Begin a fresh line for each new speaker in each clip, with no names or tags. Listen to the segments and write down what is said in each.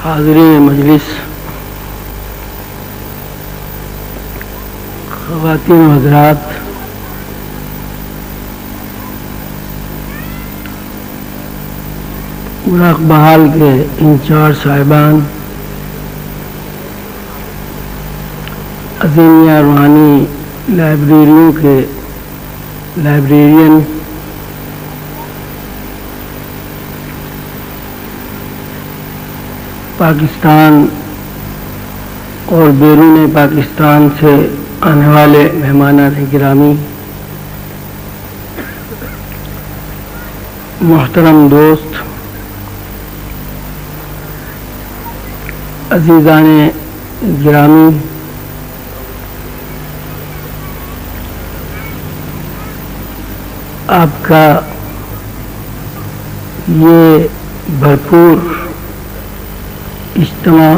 حاضرین مجلس، خواتین و حضرات، مراق بحال کے انچارج صاحبان، عظیمیہ روحانی لائبریریوں کے لائبریرین، پاکستان اور بیرون پاکستان سے آنے والے مہمانان گرامی، محترم دوست، عزیزان گرامی، آپ کا یہ بھرپور اجتماع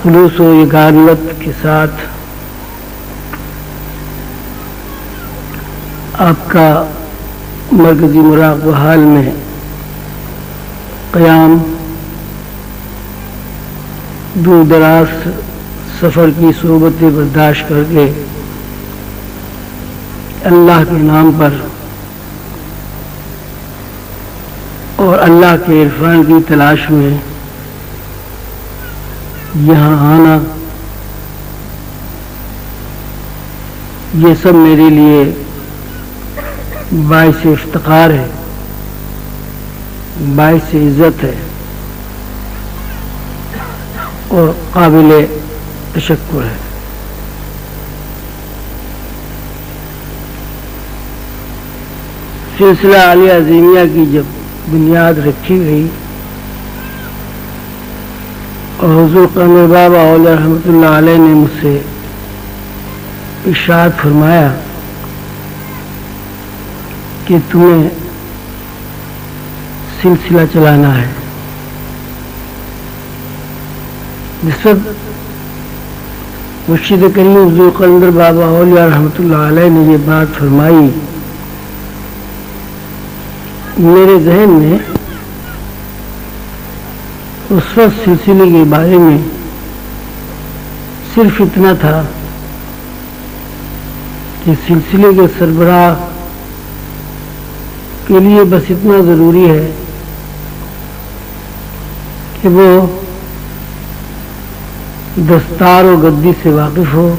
خلوص و یگانت کے ساتھ آپ کا مرکزی مراقبہ حال میں قیام، دور دراز سفر کی صحبتیں برداشت کر کے اللہ کے نام پر اور اللہ کے عرفان کی تلاش میں یہاں آنا، یہ سب میرے لیے باعث افتخار ہے، باعث عزت ہے اور قابل تشکر ہے۔ سلسلہ عالیہ عظیمیہ کی جب بنیاد رکھی گئی اور حضور قمر بابا اولیاء رحمۃ اللہ علیہ نے مجھ سے ارشاد فرمایا کہ تمہیں سلسلہ چلانا ہے، جس وقت مرشد کریم حضور قلندر بابا اولیاء رحمۃ اللہ علیہ نے یہ بات فرمائی، میرے ذہن میں اس وقت سلسلے کے بارے میں صرف اتنا تھا کہ سلسلے کے سربراہ کے لیے بس اتنا ضروری ہے کہ وہ دستار و گدی سے واقف ہو،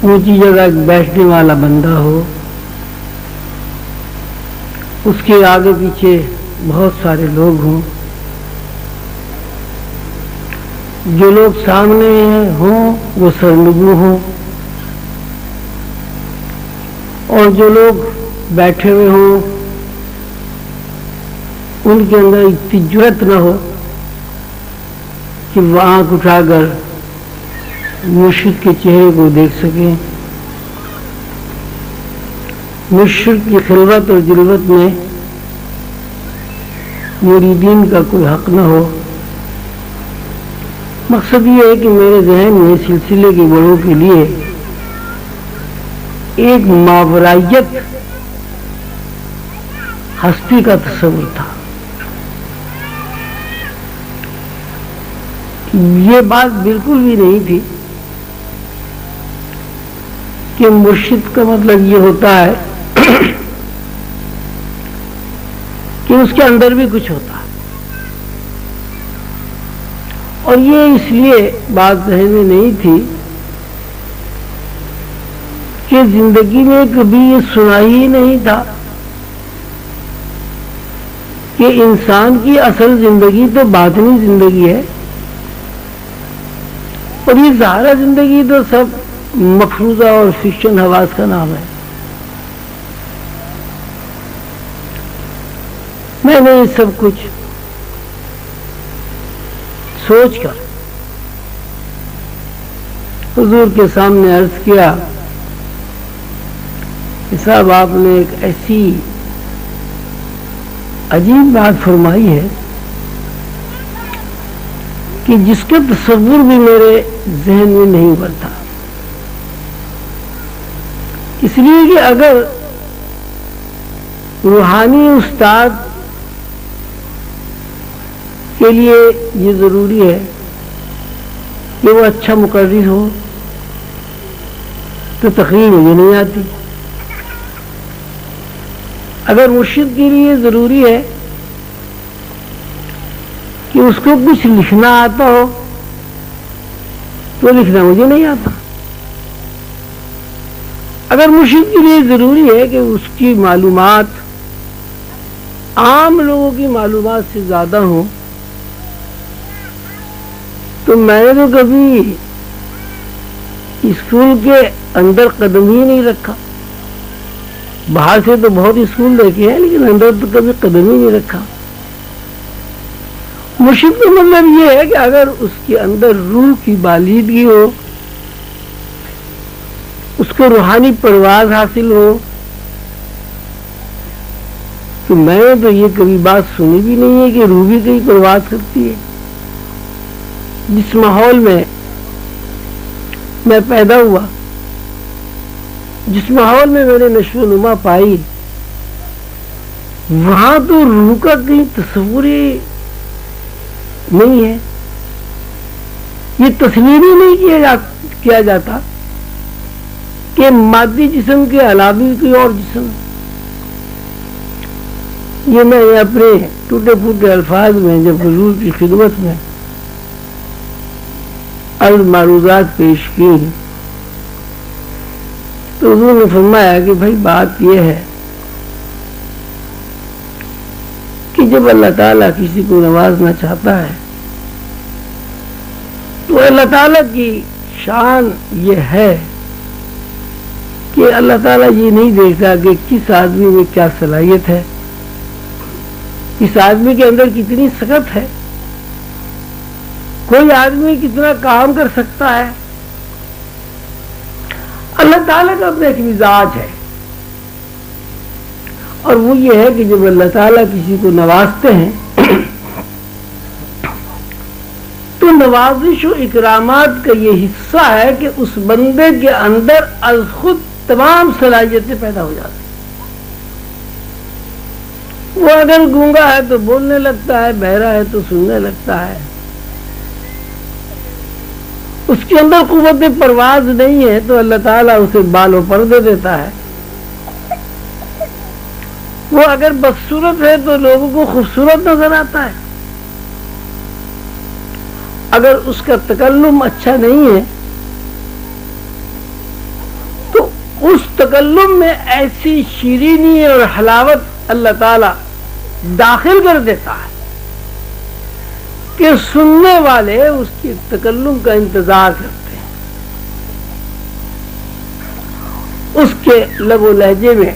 اونچی جگہ بیٹھنے والا بندہ ہو، اس کے آگے پیچھے بہت سارے لوگ ہوں، جو لوگ سامنے ہوں وہ سرنگو ہوں اور جو لوگ بیٹھے ہوئے ہوں ان کے اندر اتنی جرأت نہ ہو کہ وہ آنکھ اٹھا کر مرشد کے چہرے کو دیکھ سکیں، مرشد کی خلوت اور جلوت میں مریدین کا کوئی حق نہ ہو۔ مقصد یہ ہے کہ میرے ذہن میں سلسلے کے بڑوں کے لیے ایک ماورائیت ہستی کا تصور تھا۔ یہ بات بالکل بھی نہیں تھی کہ مرشد کا مطلب یہ ہوتا ہے کہ اس کے اندر بھی کچھ ہوتا ہے، اور یہ اس لیے بات ذہن میں نہیں تھی کہ زندگی میں کبھی یہ سنا ہی نہیں تھا کہ انسان کی اصل زندگی تو باطنی زندگی ہے اور یہ ظاہرہ زندگی تو سب مفروضہ اور فکشن حواس کا نام ہے۔ میں نے یہ سب کچھ سوچ کر حضور کے سامنے عرض کیا کہ صاحب آپ نے ایک ایسی عجیب بات فرمائی ہے کہ جس کا تصور بھی میرے ذہن میں نہیں ابھرتا، اس لیے کہ اگر روحانی استاد کے لیے یہ ضروری ہے کہ وہ اچھا مقرر ہو، تو تقریر مجھے نہیں آتی. اگر مرشد کے لیے ضروری ہے کہ اس کو کچھ لکھنا آتا ہو تو لکھنا مجھے نہیں آتا. اگر مرشد کے لیے ضروری ہے کہ اس کی معلومات عام لوگوں کی معلومات سے زیادہ ہوں تو میں نے تو کبھی اسکول کے اندر قدم ہی نہیں رکھا. باہر سے تو بہت اسکول دیکھے ہیں لیکن اندر تو کبھی قدم ہی نہیں رکھا. مرشد کا مطلب یہ ہے کہ اگر اس کے اندر روح کی بالیدگی ہو، اس کو روحانی پرواز حاصل ہو، تو میں نے تو یہ کبھی بات سنی بھی نہیں ہے کہ روح بھی کہیں پرواز کرتی ہے. جس ماحول میں پیدا ہوا، جس ماحول میں نے نشو و نما پائی، وہاں تو روح کا کہیں تصور ہی نہیں ہے. یہ تصویر ہی نہیں کیا جاتا کہ مادی جسم کے علاوہ بھی کوئی اور جسم. یہ میں اپنے ٹوٹے پھوٹے الفاظ میں جب حضور کی خدمت میں معروضات پیش کی تو حضور نے فرمایا کہ بھائی بات یہ ہے کہ جب اللہ تعالیٰ کسی کو نوازنا چاہتا ہے تو اللہ تعالیٰ کی شان یہ ہے کہ اللہ تعالیٰ یہ نہیں دیکھتا کہ کس آدمی میں کیا صلاحیت ہے، کس آدمی کے اندر کتنی سخت ہے، کوئی آدمی کتنا کام کر سکتا ہے. اللہ تعالیٰ کا اپنا ایک مزاج ہے، اور وہ یہ ہے کہ جب اللہ تعالیٰ کسی کو نوازتے ہیں تو نوازش و اکرامات کا یہ حصہ ہے کہ اس بندے کے اندر از خود تمام صلاحیتیں پیدا ہو جاتی. وہ اگر گونگا ہے تو بولنے لگتا ہے، بہرا ہے تو سننے لگتا ہے، اس کے اندر قوت پرواز نہیں ہے تو اللہ تعالیٰ اسے بال و پر دے دیتا ہے. وہ اگر بدصورت ہے تو لوگوں کو خوبصورت نظر آتا ہے. اگر اس کا تکلم اچھا نہیں ہے تو اس تکلم میں ایسی شیرینی اور حلاوت اللہ تعالیٰ داخل کر دیتا ہے کہ سننے والے اس کے تکلم کا انتظار کرتے ہیں. اس کے لب و لہجے میں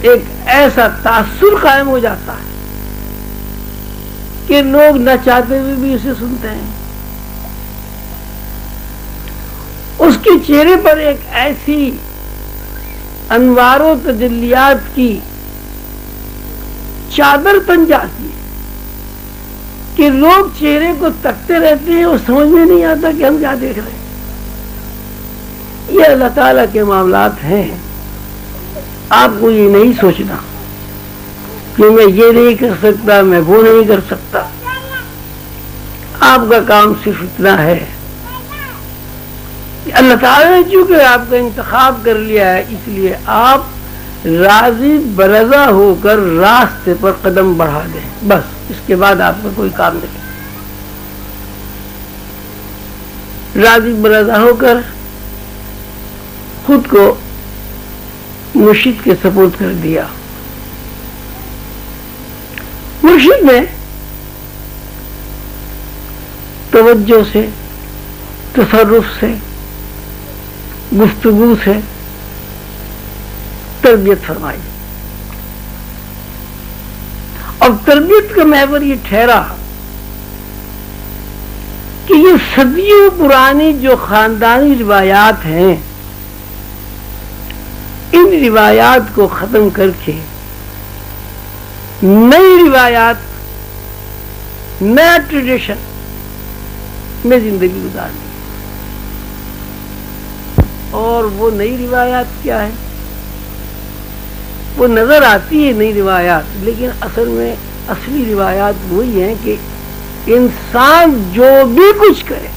ایک ایسا تاثر قائم ہو جاتا ہے کہ لوگ نہ چاہتے ہوئے بھی اسے سنتے ہیں. اس کے چہرے پر ایک ایسی انوار و تجلیات کی چادر تن جاتی ہے کہ لوگ چہرے کو تکتے رہتے ہیں اور سمجھ میں نہیں آتا کہ ہم کیا دیکھ رہے ہیں. یہ اللہ تعالیٰ کے معاملات ہیں. آپ کو یہ نہیں سوچنا کہ میں یہ نہیں کر سکتا، میں وہ نہیں کر سکتا. آپ کا کام صرف اتنا ہے کہ اللہ تعالیٰ نے چونکہ آپ کا انتخاب کر لیا ہے، اس لیے آپ راضی برضا ہو کر راستے پر قدم بڑھا دیں. بس اس کے بعد آپ کا کوئی کام نہیں. راضی برضا ہو کر خود کو مرشد کے سپرد کر دیا. مرشد نے توجہ سے، تصرف سے، گفتگو سے تربیت فرمائی، اور تربیت کا محور یہ ٹھہرا کہ یہ صدیوں پرانی جو خاندانی روایات ہیں، ان روایات کو ختم کر کے نئی روایات، نیا ٹریڈیشن میں زندگی گزارنی. اور وہ نئی روایات کیا ہے؟ وہ نظر آتی ہے نئی روایات، لیکن اصل میں اصلی روایات وہی ہیں کہ انسان جو بھی کچھ کرے،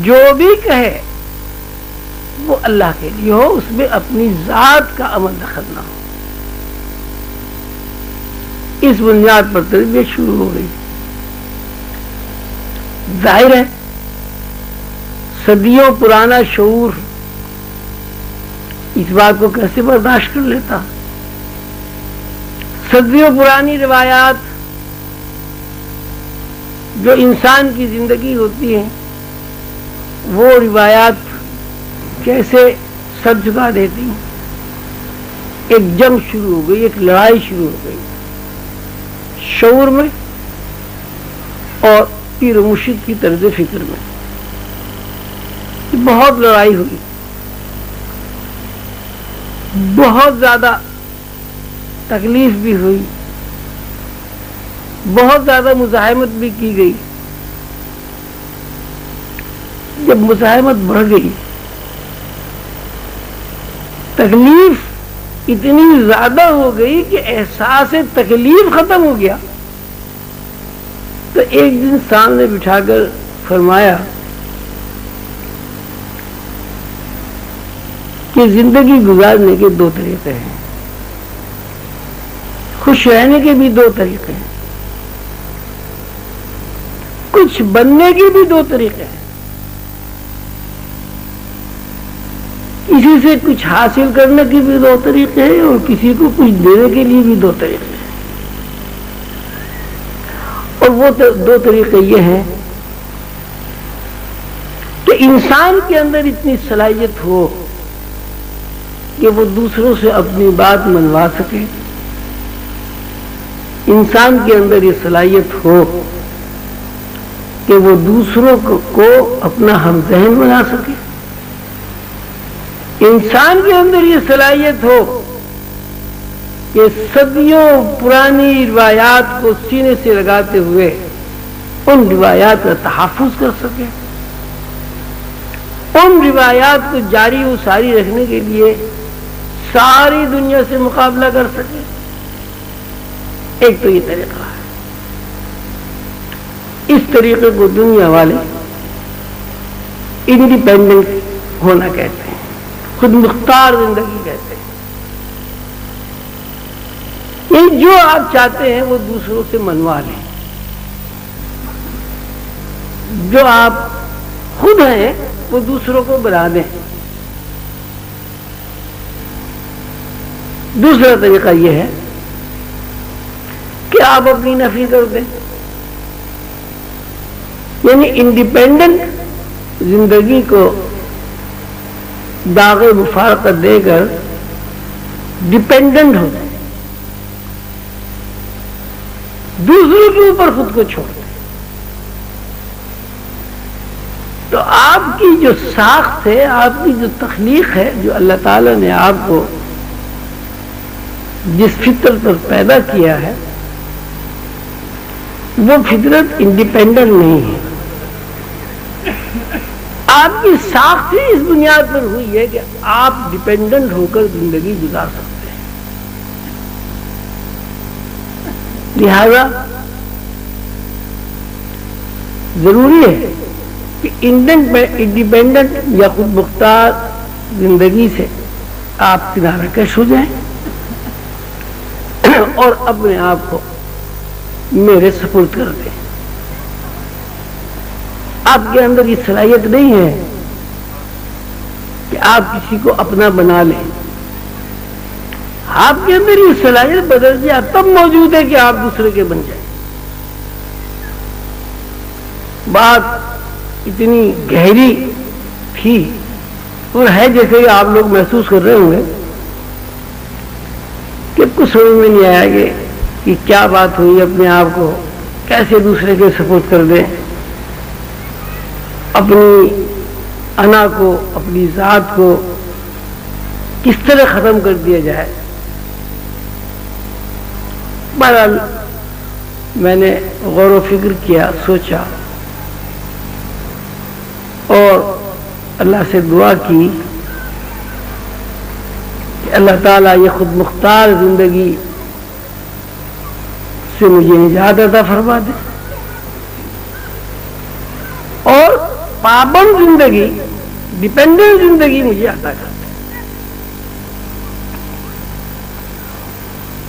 جو بھی کہے، وہ اللہ کے لیے ہو، اس میں اپنی ذات کا عمل دخل نہ ہو۔ اس بنیاد پر تربیت شروع ہو گئی۔ ظاہر ہے صدیوں پرانا شعور اس بات کو کیسے برداشت کر لیتا؟ صدیوں پرانی روایات جو انسان کی زندگی ہوتی ہے، وہ روایات کیسے سر جھکا دیتی ہیں؟ ایک جنگ شروع ہو گئی، ایک لڑائی شروع ہو گئی شعور میں اور پیر و مرشد کی طرز فکر میں۔ بہت لڑائی ہوئی، بہت زیادہ تکلیف بھی ہوئی، بہت زیادہ مزاحمت بھی کی گئی۔ جب مزاحمت بڑھ گئی، تکلیف اتنی زیادہ ہو گئی کہ احساس تکلیف ختم ہو گیا، تو ایک دن سامنے بٹھا کر فرمایا کہ زندگی گزارنے کے دو طریقے ہیں، خوش رہنے کے بھی دو طریقے ہیں، کچھ بننے کے بھی دو طریقے ہیں، کسی سے کچھ حاصل کرنے کے بھی دو طریقے ہیں، اور کسی کو کچھ دینے کے لیے بھی دو طریقے ہیں۔ اور وہ دو طریقے یہ ہیں کہ انسان کے اندر اتنی صلاحیت ہو کہ وہ دوسروں سے اپنی بات منوا سکے، انسان کے اندر یہ صلاحیت ہو کہ وہ دوسروں کو اپنا ہم ذہن بنا سکے، انسان کے اندر یہ صلاحیت ہو کہ صدیوں پرانی روایات کو سینے سے لگاتے ہوئے ان روایات کا تحفظ کر سکے، ان روایات کو جاری و ساری رکھنے کے لیے ساری دنیا سے مقابلہ کر سکے۔ ایک تو یہ طریقہ ہے، اس طریقے کو دنیا والے انڈیپینڈنٹ ہونا کہتے ہیں، خود مختار زندگی کہتے ہیں۔ یہ جو آپ چاہتے ہیں وہ دوسروں سے منوا لیں، جو آپ خود ہیں وہ دوسروں کو بنا دیں۔ دوسرا طریقہ یہ ہے کہ آپ اپنی نفی کر دیں، یعنی انڈیپینڈنٹ زندگی کو داغ مفارقت دے کر ڈیپینڈنٹ ہو جائے، دوسروں کے اوپر خود کو چھوڑ دیں۔ تو آپ کی جو ساخت ہے، آپ کی جو تخلیق ہے، جو اللہ تعالیٰ نے آپ کو جس فطرت پر پیدا کیا ہے، وہ فطرت انڈیپینڈنٹ نہیں ہے۔ آپ کی ساخت ہی اس بنیاد پر ہوئی ہے کہ آپ ڈیپینڈنٹ ہو کر زندگی گزار سکتے ہیں۔ لہذا ضروری ہے کہ انڈیپینڈنٹ یا خود مختار زندگی سے آپ کنارہ کش ہو جائیں اور اپنے آپ کو میرے سپرد کر دیں۔ آپ کے اندر یہ صلاحیت نہیں ہے کہ آپ کسی کو اپنا بنا لیں، آپ کے اندر یہ صلاحیت بدل جائے تب موجود ہے کہ آپ دوسرے کے بن جائیں۔ بات اتنی گہری تھی اور ہے جیسے کہ آپ لوگ محسوس کر رہے ہوں گے کہ کچھ سمجھ میں نہیں آیا کہ کیا بات ہوئی، اپنے آپ کو کیسے دوسرے کے سپرد کر دیں، اپنی انا کو، اپنی ذات کو کس طرح ختم کر دیا جائے۔ بہرحال میں نے غور و فکر کیا، سوچا اور اللہ سے دعا کی کہ کہ اللہ تعالیٰ یہ خود مختار زندگی سے مجھے نجات عطا فرما دے اور پابند زندگی، ڈیپینڈنٹ زندگی مجھے عطا کر دے.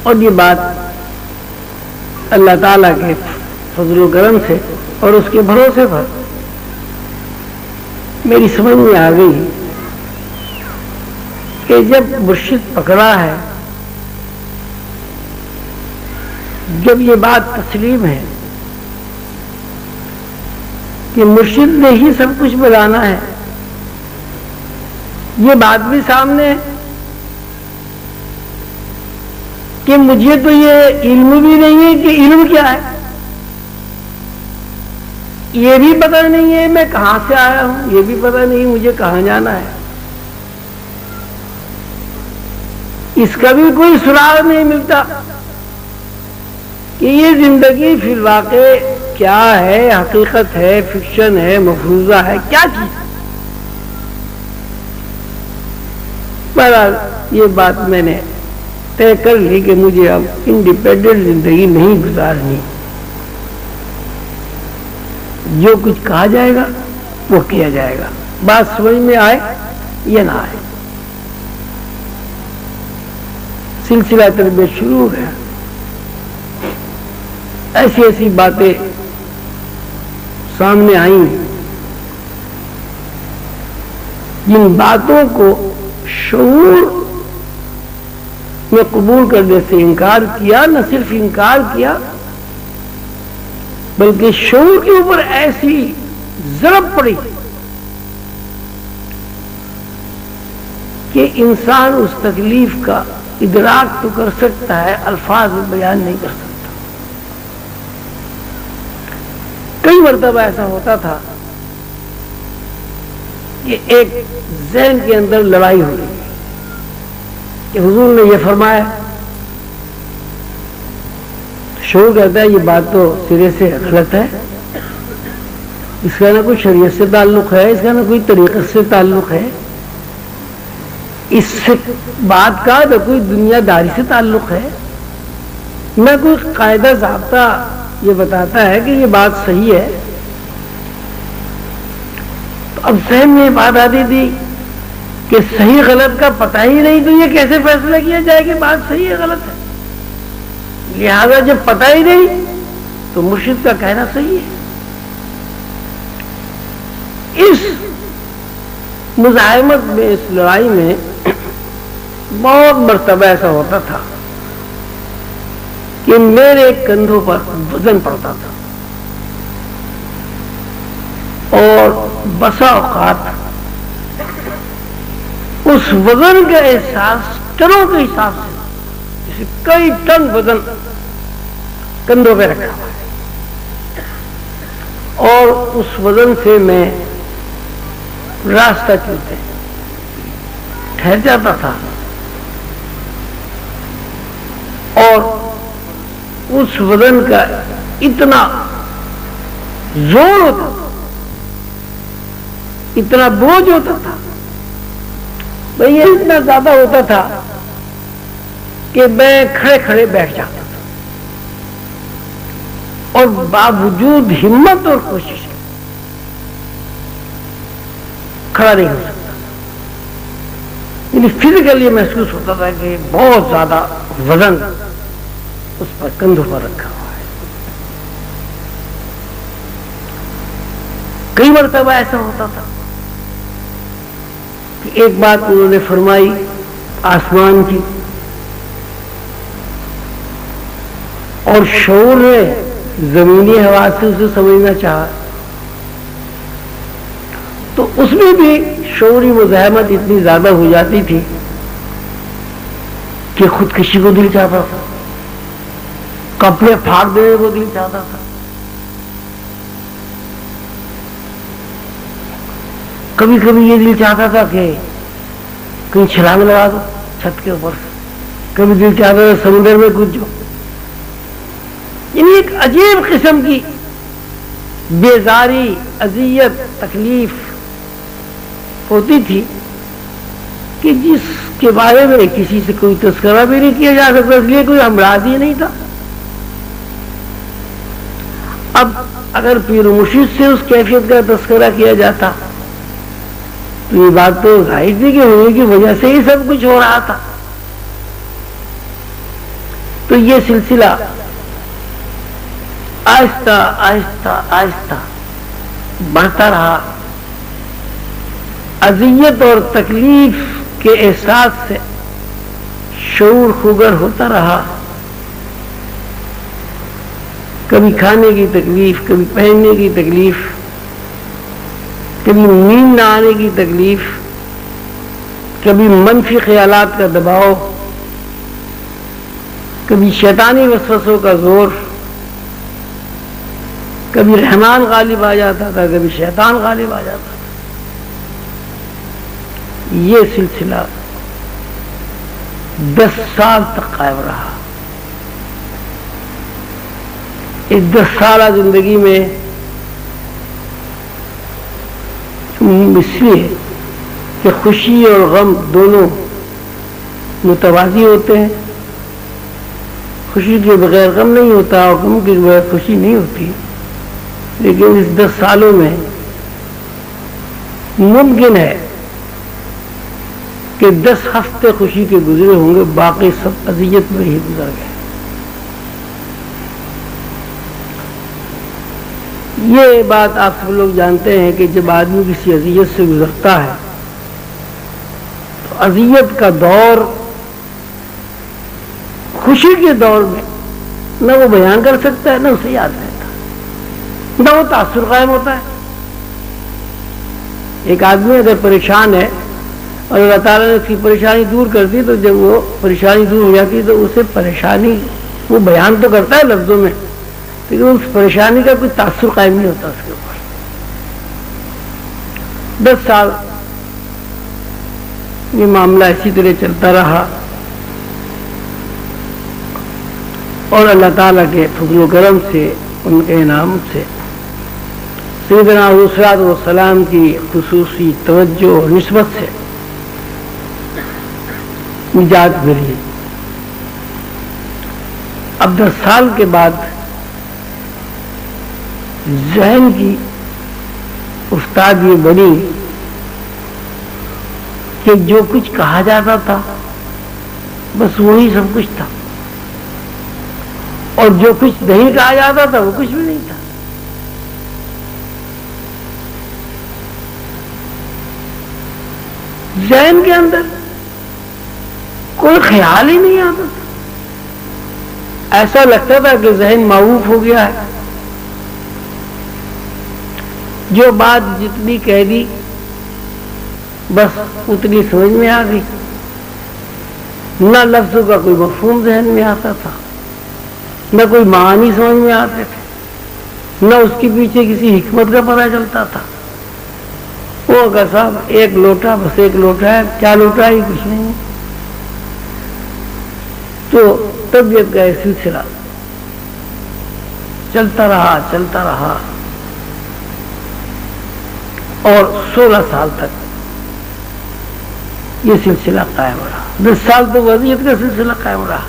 اور یہ بات اللہ تعالیٰ کے فضل و کرم سے اور اس کے بھروسے پر میری سمجھ میں آ گئی کہ جب مرشد پکڑا ہے، جب یہ بات تسلیم ہے کہ مرشد نے ہی سب کچھ بتانا ہے، یہ بات بھی سامنے ہے کہ مجھے تو یہ علم بھی نہیں ہے کہ علم کیا ہے، یہ بھی پتہ نہیں ہے میں کہاں سے آیا ہوں، یہ بھی پتہ نہیں مجھے کہاں جانا ہے، اس کا بھی کوئی سراغ نہیں ملتا کہ یہ زندگی فی الواقع کیا ہے، حقیقت ہے، فکشن ہے، مفروضہ ہے، کیا چیز. بہرحال یہ بات میں نے طے کر لی کہ مجھے اب انڈیپینڈنٹ زندگی نہیں گزارنی، جو کچھ کہا جائے گا وہ کیا جائے گا، بات سمجھ میں آئے یا نہ آئے. سلسلہ تربیت شروع ہو گیا. ایسی ایسی باتیں سامنے آئیں جن باتوں کو شعور میں قبول کرنے سے انکار کیا، نہ صرف انکار کیا بلکہ شعور کے اوپر ایسی ضرب پڑی کہ انسان اس تکلیف کا ادراک تو کر سکتا ہے، الفاظ میں بیان نہیں کر سکتا. کئی مرتبہ ایسا ہوتا تھا کہ ایک ذہن کے اندر لڑائی ہو رہی کہ حضور نے یہ فرمایا، شعور کہتا ہے یہ بات تو سرے سے غلط ہے، اس کا نہ کوئی شریعت سے تعلق ہے، اس کا نہ کوئی طریقت سے تعلق ہے، اس بات کا نہ کوئی دنیا داری سے تعلق ہے، نہ کوئی قاعدہ ضابطہ یہ بتاتا ہے کہ یہ بات صحیح ہے. تو اب ذہن میں یہ بات آتی تھی کہ صحیح غلط کا پتہ ہی نہیں، تو یہ کیسے فیصلہ کیا جائے کہ بات صحیح ہے غلط ہے. لہذا جب پتہ ہی نہیں تو مرشد کا کہنا صحیح ہے. اس مزاحمت میں، اس لڑائی میں بہت مرتبہ ایسا ہوتا تھا کہ میرے کندھوں پر وزن پڑتا تھا اور بسا اوقات اس وزن کا احساس ٹنوں کے حساب سے، جیسے کئی ٹن وزن کندھوں پہ رکھا ہوا ہے، اور اس وزن سے میں راستہ چلتے ٹھہر جاتا تھا اور اس وزن کا اتنا زور ہوتا تھا، اتنا بوجھ ہوتا تھا، بھئی یہ اتنا زیادہ ہوتا تھا کہ میں کھڑے کھڑے بیٹھ جاتا تھا اور باوجود ہمت اور کوشش کھڑا نہیں ہو سکتا. یعنی فزیکلی محسوس ہوتا تھا کہ بہت زیادہ وزن اس پر کندھوں پر رکھا ہوا ہے. کئی مرتبہ ایسا ہوتا تھا کہ ایک بات انہوں نے فرمائی آسمان کی اور شعور نے زمینی حواس سے اسے سمجھنا چاہا، تو اس میں بھی شعوری مزاحمت اتنی زیادہ ہو جاتی تھی کہ خودکشی کو دل چاہتا تھا، کپڑے پھاڑ دینے کو دل چاہتا تھا، کبھی کبھی یہ دل چاہتا تھا کہ کہیں چھلانگ لگا دو چھت کے اوپر سے، کبھی دل چاہتا تھا سمندر میں کود جاؤ. یعنی ایک عجیب قسم کی بیزاری، اذیت، تکلیف ہوتی تھی کہ جس کے بارے میں کسی سے کوئی تذکرہ بھی نہیں کیا جا سکتا، اس لیے کوئی امراض ہی نہیں تھا۔ اب اگر پیر و مرشد سے اس کیفیت کا تذکرہ کیا جاتا تو یہ بات تو ظاہر تھی کہ ہونے کی وجہ سے ہی سب کچھ ہو رہا تھا۔ تو یہ سلسلہ آہستہ آہستہ آہستہ بڑھتا رہا، اذیت اور تکلیف کے احساس سے شعور خوگر ہوتا رہا، کبھی کھانے کی تکلیف، کبھی پہننے کی تکلیف، کبھی نیند نہ آنے کی تکلیف، کبھی منفی خیالات کا دباؤ، کبھی شیطانی وسوسوں کا زور، کبھی رحمان غالب آ جاتا تھا، کبھی شیطان غالب آ جاتا تھا۔ یہ سلسلہ 10 سال تک قائم رہا۔ اس 10 سالہ زندگی میں اس لیے کہ خوشی اور غم دونوں متوازی ہوتے ہیں، خوشی کے بغیر غم نہیں ہوتا اور غم کے بغیر خوشی نہیں ہوتی، لیکن اس 10 سالوں میں ممکن ہے کہ 10 ہفتے خوشی کے گزرے ہوں گے، باقی سب اذیت میں ہی گزر گئے۔ یہ بات آپ سب لوگ جانتے ہیں کہ جب آدمی کسی اذیت سے گزرتا ہے تو اذیت کا دور خوشی کے دور میں نہ وہ بیان کر سکتا ہے، نہ اسے یاد رہتا، نہ وہ تاثر قائم ہوتا ہے۔ ایک آدمی اگر پریشان ہے اور اللہ تعالیٰ نے اس کی پریشانی دور کر دی، تو جب وہ پریشانی دور ہو جاتی تو اسے پریشانی وہ بیان تو کرتا ہے لفظوں میں، لیکن اس پریشانی کا کوئی تاثر قائم نہیں ہوتا اس کے اوپر۔ 10 سال یہ معاملہ اسی طرح چلتا رہا اور اللہ تعالیٰ کے فضل و کرم سے، ان کے انعام سے سیدنا حضور صلی اللہ علیہ وسلم کی خصوصی توجہ اور نسبت سے نجات ملی۔ اب 10 سال کے بعد ذہن کی افتاد یہ بنی کہ جو کچھ کہا جاتا تھا بس وہی سب کچھ تھا، اور جو کچھ نہیں کہا جاتا تھا وہ کچھ بھی نہیں تھا۔ ذہن کے اندر کوئی خیال ہی نہیں آتا تھا، ایسا لگتا تھا کہ ذہن معوف ہو گیا ہے، جو بات جتنی کہہ دی بس اتنی سمجھ میں آ گئی، نہ لفظوں کا کوئی مفہوم ذہن میں آتا تھا، نہ کوئی معانی سمجھ میں آتے تھے، نہ اس کے پیچھے کسی حکمت کا پتہ چلتا تھا۔ وہ اگر صاحب ایک لوٹا، بس ایک لوٹا ہے، کیا لوٹا ہے کچھ نہیں ہے۔ تو طبیعت کا یہ سلسلہ چلتا رہا اور 16 سال تک یہ سلسلہ قائم رہا۔ 10 سال تو اذیت کا سلسلہ قائم رہا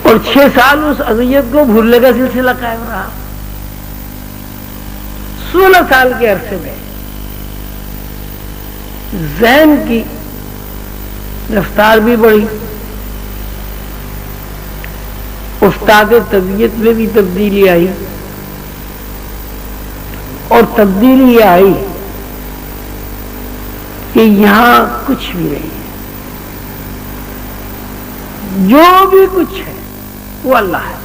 اور 6 سال اس اذیت کو بھولنے کا سلسلہ قائم رہا۔ 16 سال کے عرصے میں ذہن کی رفتار بھی بڑھی، افتاد طبیعت میں بھی تبدیلی آئی، اور تبدیلی یہ آئی کہ یہاں کچھ بھی نہیں ہے، جو بھی کچھ ہے وہ اللہ ہے۔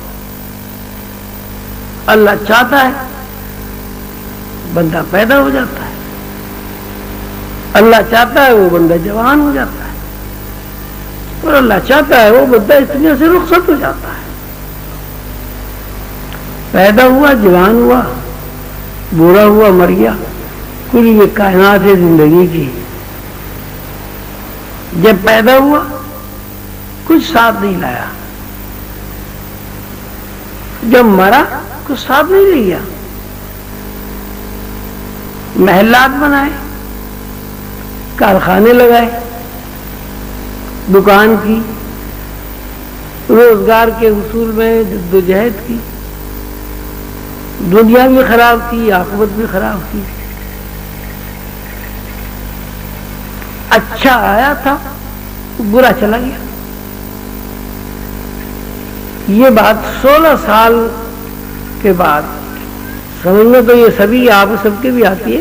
اللہ چاہتا ہے بندہ پیدا ہو جاتا ہے، اللہ چاہتا ہے وہ بندہ جوان ہو جاتا ہے، اور اللہ چاہتا ہے وہ بندہ اس دنیا سے رخصت ہو جاتا ہے۔ پیدا ہوا، جوان ہوا، بوڑھا ہوا، مر گیا، کل یہ کائنات ہے زندگی کی۔ جب پیدا ہوا کچھ ساتھ نہیں لایا، جب مرا کچھ ساتھ نہیں لیا، محلات بنائے، کارخانے لگائے، دکان کی، روزگار کے حصول میں جدوجہد کی، دنیا بھی خراب کی، عاقبت بھی خراب کی۔ اچھا آیا تھا، برا چلا گیا۔ یہ بات 16 سال کے بعد سمجھ میں تو یہ سبھی آپ سب کے بھی آتی ہے،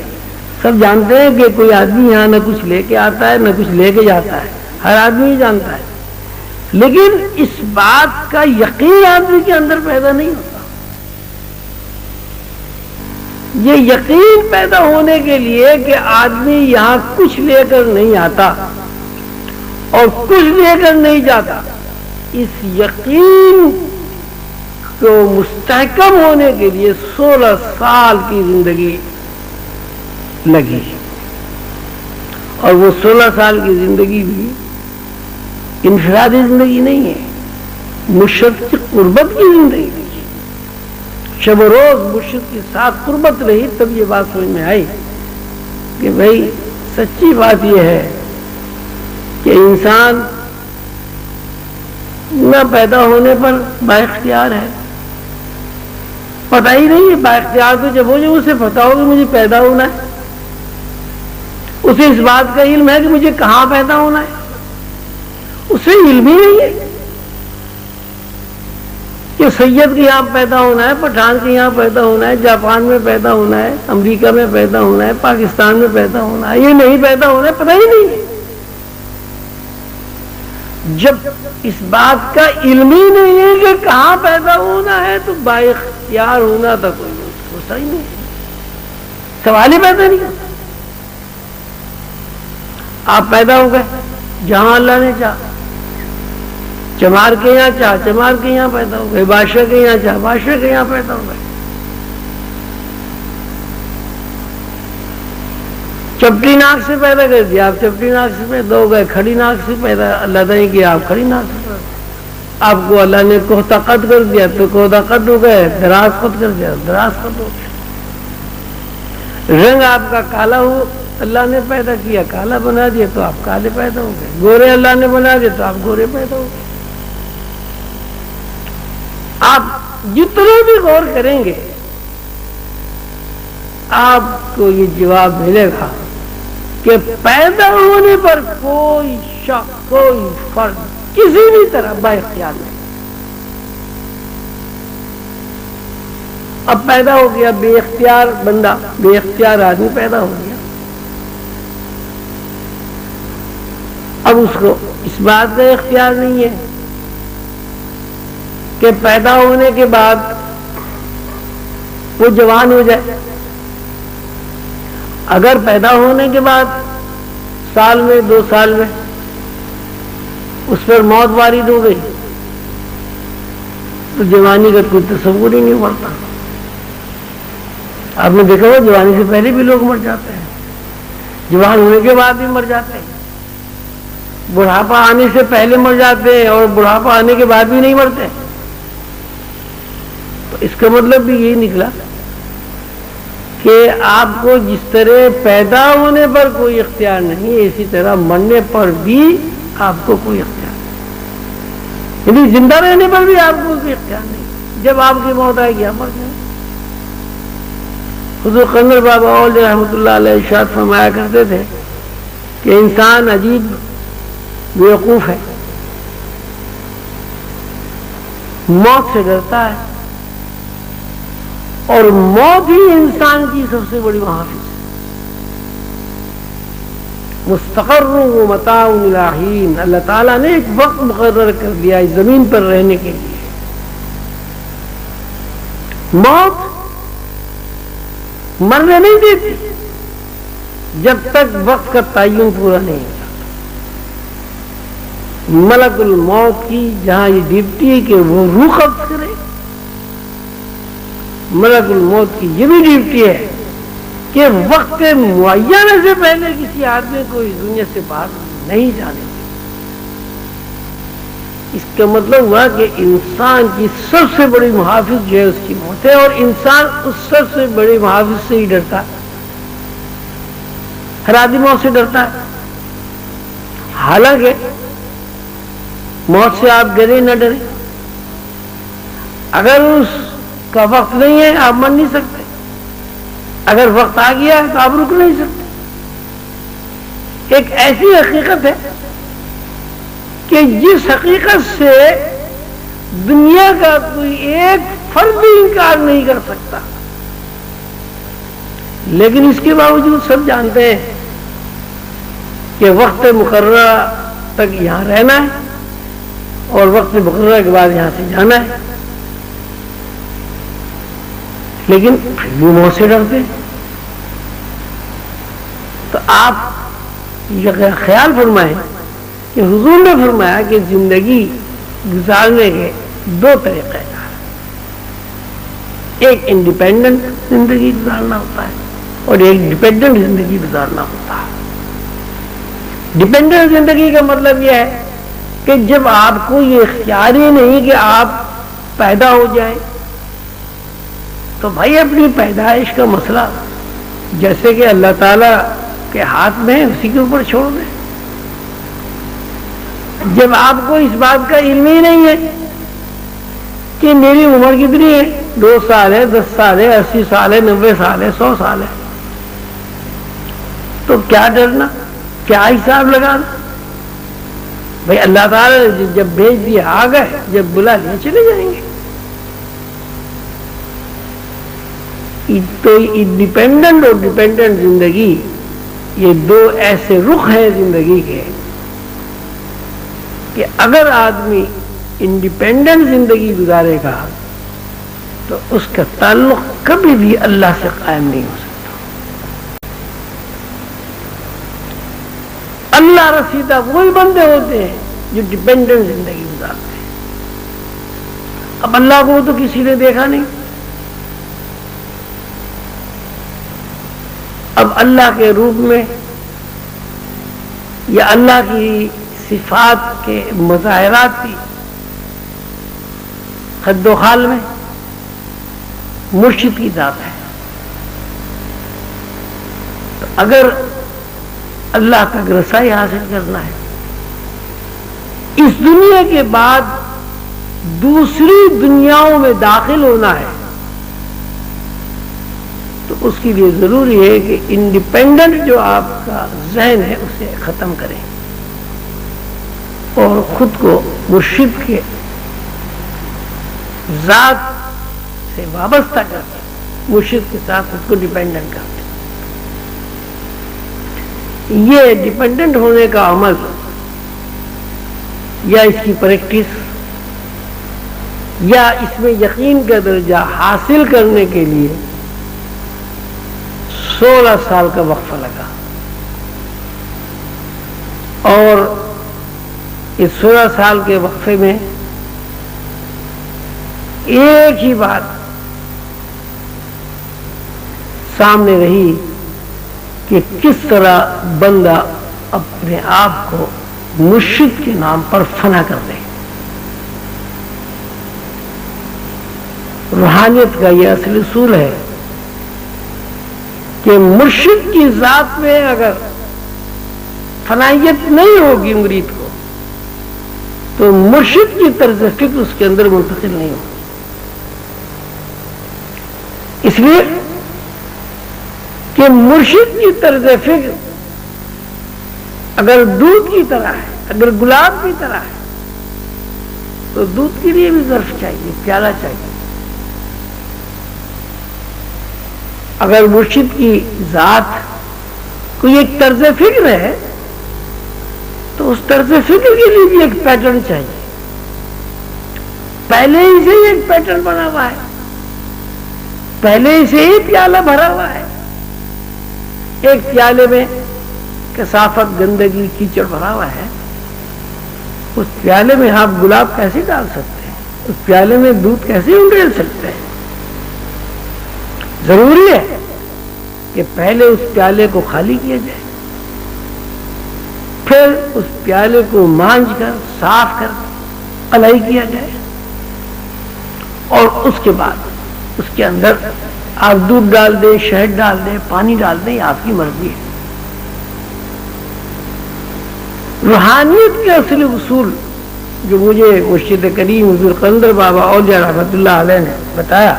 سب جانتے ہیں کہ کوئی آدمی یہاں نہ کچھ لے کے آتا ہے نہ کچھ لے کے جاتا ہے، ہر آدمی ہی جانتا ہے، لیکن اس بات کا یقین آدمی کے اندر پیدا نہیں ہوتا۔ یہ یقین پیدا ہونے کے لیے کہ آدمی یہاں کچھ لے کر نہیں آتا اور کچھ لے کر نہیں جاتا، اس یقین کو مستحکم ہونے کے لیے 16 سال کی زندگی لگی، اور وہ 16 سال کی زندگی بھی انفرادی زندگی نہیں ہے، مرشد کی قربت کی زندگی تھی۔ شب و روز مرشد کے ساتھ قربت رہی، تب یہ بات سمجھ میں آئی کہ بھائی سچی بات یہ ہے کہ انسان نہ پیدا ہونے پر با اختیار ہے، پتہ ہی نہیں ہے، با اختیار تو جب ہو جائے اسے پتا ہو کہ مجھے پیدا ہونا ہے، اسے اس بات کا علم ہے کہ مجھے کہاں پیدا ہونا ہے، اسے علم ہی نہیں ہے کہ سید کے یہاں پیدا ہونا ہے، پٹھان کے یہاں پیدا ہونا ہے، جاپان میں پیدا ہونا ہے، امریکہ میں پیدا ہونا ہے، پاکستان میں پیدا ہونا ہے، یہ نہیں پیدا ہونا ہے، پتہ ہی نہیں ہے۔ جب اس بات کا علم ہی نہیں ہے کہ کہاں پیدا ہونا ہے تو با اختیار ہونا تھا کوئی ہوتا ہی نہیں، سوال ہی پیدا نہیں ہوتا۔ آپ پیدا ہو گئے جہاں اللہ نے چاہا، چمار کے یہاں چاہا چمار کے یہاں پیدا ہو گئے، بادشاہ کے یہاں چاہا بادشاہ کے یہاں پیدا ہو گئے، چپٹی ناک سے پیدا کر دیا آپ چپٹی ناک سے پیدا ہو گئے، کھڑی ناک سے پیدا اللہ نے کیا آپ کھڑی ناک سے پیدا، آپ کو اللہ نے کوہتا قد کر دیا تو کوہتا قد ہو گئے، دراز قد کر دیا دراز قد ہو گئے، رنگ آپ کا کالا ہو اللہ نے پیدا کیا کالا بنا دیا تو آپ کالے پیدا ہو گئے، گورے اللہ نے بنا دیا تو آپ گورے پیدا ہو گئے۔ آپ جتنے بھی غور کریں گے آپ کو یہ جواب ملے گا کہ پیدا ہونے پر کوئی شک کوئی فرق کسی بھی طرح با اختیار نہیں۔ اب پیدا ہو گیا بے اختیار بندہ، بے اختیار آدمی پیدا ہو گیا، اب اس کو اس بات کا اختیار نہیں ہے کہ پیدا ہونے کے بعد وہ جوان ہو جائے۔ اگر پیدا ہونے کے بعد سال میں 2 سال میں اس پر موت وارد ہو گئی تو جوانی کا کوئی تصور ہی نہیں پڑتا۔ آپ نے دیکھا ہوا جوانی سے پہلے بھی لوگ مر جاتے ہیں، جوان ہونے کے بعد بھی مر جاتے ہیں، بڑھاپا آنے سے پہلے مر جاتے ہیں اور بڑھاپا آنے کے بعد بھی نہیں مرتے۔ تو اس کا مطلب بھی یہی نکلا کہ آپ کو جس طرح پیدا ہونے پر کوئی اختیار نہیں ہے اسی طرح مرنے پر بھی آپ کو کوئی اختیار نہیں، یعنی زندہ رہنے پر بھی آپ کو کوئی اختیار نہیں، جب آپ کی موت آئے گی آپ مر جائیں۔ حضور قمر بابا اولیا رحمۃ اللہ علیہ ارشاد فرمایا کرتے تھے کہ انسان عجیب بیوقوف ہے، موت سے ڈرتا ہے اور موت ہی انسان کی سب سے بڑی محافظ ہے۔ مستقر و متاع الی حین، اللہ تعالیٰ نے ایک وقت مقرر کر دیا اس زمین پر رہنے کے لیے۔ موت مرنے نہیں دیتی جب تک وقت کا تعین پورا نہیں ہوتا۔ ملک الموت کی جہاں یہ ڈیوٹی ہے کہ وہ روح قبض کرے، ملک الموت کی یہ بھی ڈیوٹی ہے کہ وقت معینہ سے پہلے کسی آدمی کو اس دنیا سے باہر نہیں جانے۔ اس کا مطلب ہوا کہ انسان کی سب سے بڑی محافظ جو ہے اس کی موت ہے، اور انسان اس سب سے بڑی محافظ سے ہی ڈرتا ہے۔ ہر آدمی موت سے ڈرتا ہے، حالانکہ موت سے آپ ڈرے نہ ڈرے، اگر اس کا وقت نہیں ہے آپ من نہیں سکتے، اگر وقت آ گیا ہے تو آپ رک نہیں سکتے۔ ایک ایسی حقیقت ہے کہ جس حقیقت سے دنیا کا کوئی ایک فرد بھی انکار نہیں کر سکتا، لیکن اس کے باوجود سب جانتے ہیں کہ وقت مقررہ تک یہاں رہنا ہے اور وقت مقررہ کے بعد یہاں سے جانا ہے، لیکن پھر بھی موت سے ڈرتے ہیں۔ تو آپ یہ خیال فرمائیں کہ حضور نے فرمایا کہ زندگی گزارنے کے دو طریقے ہیں، ایک انڈیپینڈنٹ زندگی گزارنا ہوتا ہے اور ایک ڈیپینڈنٹ زندگی گزارنا ہوتا ہے۔ ڈیپینڈنٹ زندگی کا مطلب یہ ہے کہ جب آپ کو یہ اختیار ہی نہیں کہ آپ پیدا ہو جائیں تو بھائی اپنی پیدائش کا مسئلہ جیسے کہ اللہ تعالیٰ کے ہاتھ میں ہے اسی کے اوپر چھوڑ دیں۔ جب آپ کو اس بات کا علم ہی نہیں ہے کہ میری عمر کتنی ہے، 2 سال ہے، 10 سال ہے، 80 سال ہے، 90 سال ہے، 100 سال ہے، تو کیا ڈرنا، کیا حساب لگانا؟ بھائی اللہ تعالیٰ نے جب بھیج دیا آ گئے، جب بلا لیا چلے جائیں گے۔ تو انڈیپینڈنٹ اور ڈیپینڈنٹ زندگی یہ دو ایسے رخ ہیں زندگی کے کہ اگر آدمی انڈیپینڈنٹ زندگی گزارے گا تو اس کا تعلق کبھی بھی اللہ سے قائم نہیں ہو سکتا۔ اللہ رسیدہ وہی بندے ہوتے ہیں جو ڈیپینڈنٹ زندگی گزارتے ہیں۔ اب اللہ کو تو کسی نے دیکھا نہیں، اب اللہ کے روپ میں یا اللہ کی صفات کے مظاہرات کی خد و خال میں مرشد کی ذات ہے۔ تو اگر اللہ تک رسائی حاصل کرنا ہے، اس دنیا کے بعد دوسری دنیاؤں میں داخل ہونا ہے، تو اس کے لیے ضروری ہے کہ انڈیپینڈنٹ جو آپ کا ذہن ہے اسے ختم کریں اور خود کو مرشد کے ذات سے وابستہ کرتے، مرشد کے ساتھ خود کو ڈیپینڈنٹ کرتے۔ یہ ڈیپینڈنٹ ہونے کا عمل یا اس کی پریکٹس یا اس میں یقین کا درجہ حاصل کرنے کے لیے 16 سال کا وقفہ لگا، اور اس 16 سال کے وقفے میں ایک ہی بات سامنے رہی کہ کس طرح بندہ اپنے آپ کو مرشد کے نام پر فنا کر دے۔ روحانیت کا یہ اصل اصول ہے کہ مرشد کی ذات میں اگر فنائیت نہیں ہوگی مرید کو تو مرشد کی طرز فکر اس کے اندر منتقل نہیں ہوگی۔ اس لیے کہ مرشد کی طرز فکر اگر دودھ کی طرح ہے، اگر گلاب کی طرح ہے، تو دودھ کے لیے بھی ظرف چاہیے، پیالہ چاہیے۔ اگر مرشد کی ذات کوئی ایک طرز فکر ہے تو اس طرز فکر کے لیے بھی ایک پیٹرن چاہیے۔ پہلے ہی سے ایک پیٹرن بنا ہوا ہے، پہلے ہی سے ہی پیالہ بھرا ہوا ہے۔ ایک پیالے میں کثافت، گندگی، کیچڑ بھرا ہوا ہے، اس پیالے میں آپ گلاب کیسے ڈال سکتے ہیں؟ اس پیالے میں دودھ کیسے انڈیل سکتے ہیں؟ ضروری ہے کہ پہلے اس پیالے کو خالی کیا جائے، پھر اس پیالے کو مانج کر صاف کر قلائی کیا جائے، اور اس کے بعد اس کے اندر آپ دودھ ڈال دیں، شہد ڈال دیں، پانی ڈال دیں، آپ کی مرضی ہے۔ روحانیت کے اصل اصول جو مجھے مرشد کریم حضور قلندر بابا اولیاء رحمۃ اللہ علیہ نے بتایا،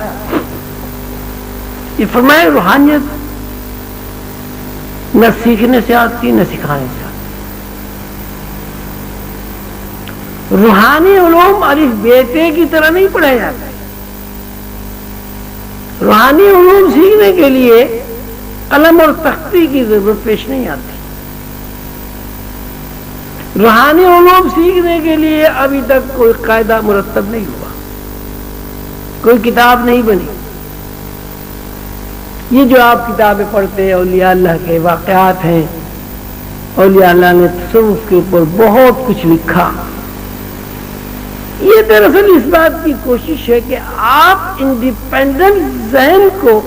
یہ فرمائے روحانیت نہ سیکھنے سے آتی نہ سکھانے سے آتی. روحانی علوم الف بیتے کی طرح نہیں پڑھایا جاتا. روحانی علوم سیکھنے کے لیے قلم اور تختی کی ضرورت پیش نہیں آتی. روحانی علوم سیکھنے کے لیے ابھی تک کوئی قاعدہ مرتب نہیں ہوا، کوئی کتاب نہیں بنی. یہ جو آپ کتابیں پڑھتے ہیں اولیاء اللہ کے واقعات ہیں، اولیاء اللہ نے تصوف کے اوپر بہت کچھ لکھا. یہ دراصل اس بات کی کوشش ہے کہ آپ انڈیپینڈنٹ ذہن کو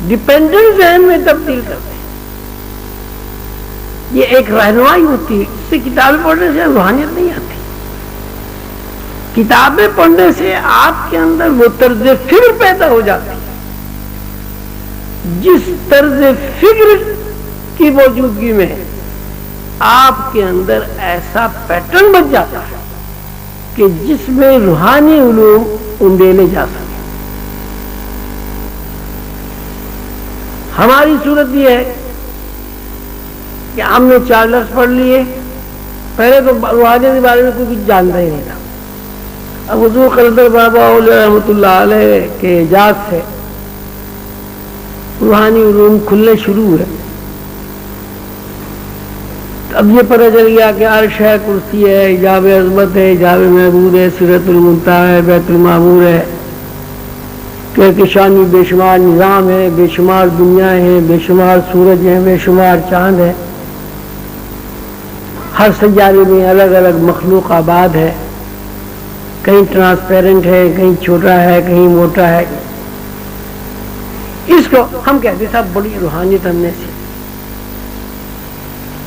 ڈیپینڈنٹ ذہن میں تبدیل کرتے ہیں. یہ ایک رہنمائی ہوتی ہے. اس سے کتابیں پڑھنے سے روحانیت نہیں آتی. کتابیں پڑھنے سے آپ کے اندر وہ طرز فکر پیدا ہو جاتی ہے، جس طرز فکر کی موجودگی میں آپ کے اندر ایسا پیٹرن بن جاتا ہے کہ جس میں روحانی علوم انڈیلے جا سکیں. ہماری صورت یہ ہے کہ ہم نے 4 لفظ پڑھ لیے. پہلے تو روحانیت کے بارے میں کوئی کچھ جانتا ہی نہیں تھا. اب حضور قلندر بابا اولیاء رحمۃ اللہ علیہ کے اعجاز سے روحانی علوم کھلنے شروع ہوئے. اب یہ پتہ چل گیا کہ عرش ہے، کرسی ہے، حجاب عظمت ہے، حجاب محمود ہے، سدرۃ المنتہا ہے، بیت المعمور ہے، کہکشانی بے شمار نظام ہے، بے شمار دنیا ہے، بے شمار سورج ہیں، بے شمار چاند ہے. ہر سیارے میں الگ الگ مخلوق آباد ہے. کہیں ٹرانسپیرنٹ ہے، کہیں چھوٹا ہے، کہیں موٹا ہے. اس کو ہم کہتے ہیں صاحب بڑی روحانیت ہم نے سیکھی.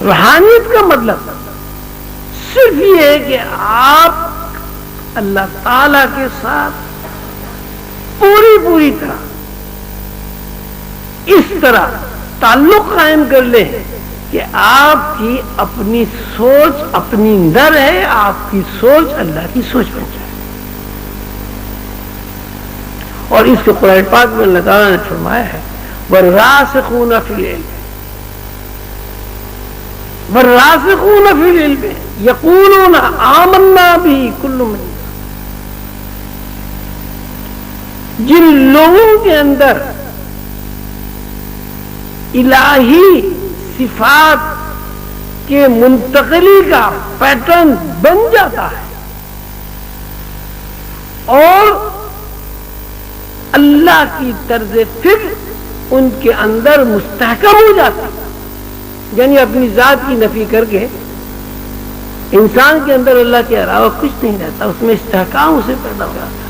روحانیت کا مطلب صرف یہ ہے کہ آپ اللہ تعالی کے ساتھ پوری طرح اس طرح تعلق قائم کر لیں کہ آپ کی اپنی سوچ اپنی نہ رہے، آپ کی سوچ اللہ کی سوچ بن جائے. اور اس کے قرآن پاک میں اللہ تعالیٰ نے فرمایا ہے وَالرَّاسِخُونَ فِي الْعِلْمِ وَالرَّاسِخُونَ فِي الْعِلْمِ يَقُولُونَ آمَنَّا بِهِ كُلٌّ مِّنْ. جن لوگوں کے اندر الہی صفات کے منتقلی کا پیٹرن بن جاتا ہے اور اللہ کی طرز فکر ان کے اندر مستحکم ہو جاتا ہے، یعنی اپنی ذات کی نفی کر کے انسان کے اندر اللہ کے علاوہ کچھ نہیں رہتا، اس میں استحکام اسے پیدا ہو جاتا ہے.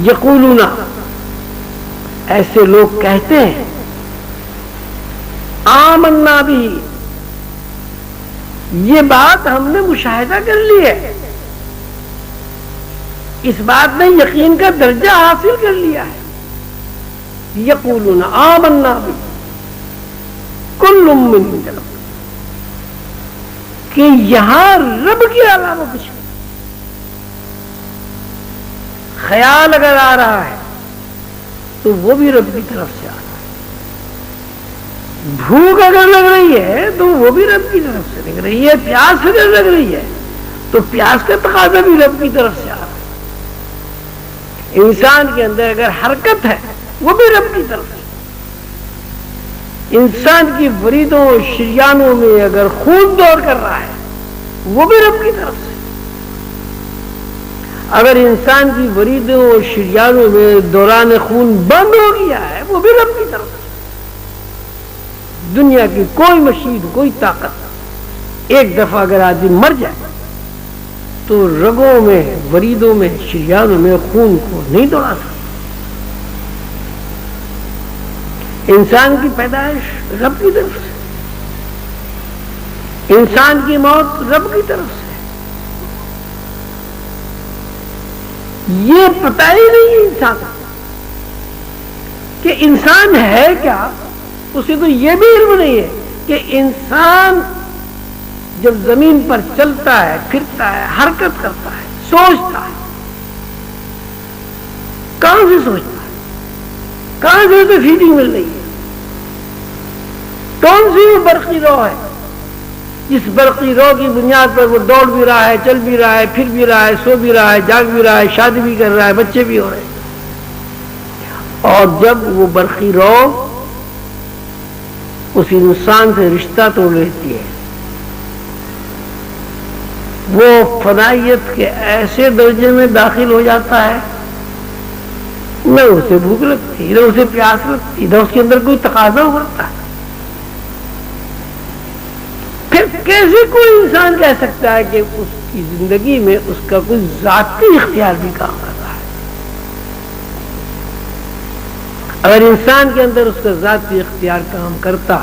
یقولون، ایسے لوگ کہتے ہیں آمنا بھی، یہ بات ہم نے مشاہدہ کر لی ہے، اس بات نے یقین کا درجہ حاصل کر لیا ہے. یقولون آمنا بھی کل من عند رب، کہ یہاں رب کے علاوہ کچھ نہیں. خیال اگر آ رہا ہے تو وہ بھی رب کی طرف سے آ رہا ہے. بھوک اگر لگ رہی ہے تو وہ بھی رب کی طرف سے لگ رہی ہے. پیاس اگر لگ رہی ہے تو پیاس کا تقاضا بھی رب کی طرف سے آ رہا ہے. انسان کے اندر اگر حرکت ہے وہ بھی رب کی طرف سے. انسان کی وریدوں اور شریانوں میں اگر خون دوڑ کر رہا ہے وہ بھی رب کی طرف سے. اگر انسان کی وریدوں اور شریانوں میں دوران خون بند ہو گیا ہے وہ بھی رب کی طرف سے. دنیا کی کوئی مشین کوئی طاقت ایک دفعہ اگر آدمی مر جائے تو رگوں میں وریدوں میں شریانوں میں خون کو نہیں دوڑا سکتا. انسان کی پیدائش رب کی طرف سے، انسان کی موت رب کی طرف سے. یہ پتہ ہی نہیں ہے انسان کہ انسان ہے کیا. اسے تو یہ بھی علم نہیں ہے کہ انسان جب زمین پر چلتا ہے، پھرتا ہے، حرکت کرتا ہے، سوچتا ہے، کہاں سے سوچتا ہے؟ کہاں سے اسے فیڈنگ مل رہی ہے؟ کون سی وہ برقی رو ہے جس برقی رو کی بنیاد پر وہ دوڑ بھی رہا ہے، چل بھی رہا ہے، پھر بھی رہا ہے، سو بھی رہا ہے، جاگ بھی رہا ہے، شادی بھی کر رہا ہے، بچے بھی ہو رہے ہیں؟ اور جب وہ برقی رو اس انسان سے رشتہ توڑ لیتی ہے، وہ فنائیت کے ایسے درجے میں داخل ہو جاتا ہے، نہ اسے بھوک لگتی، نہ اسے پیاس لگتی، نہ اس کے اندر کوئی تقاضا ابھرتا ہے۔ پھر کیسے کوئی انسان کہہ سکتا ہے کہ اس کی زندگی میں اس کا کوئی ذاتی اختیار بھی کام کر رہا ہے؟ اگر انسان کے اندر اس کا ذاتی اختیار کام کرتا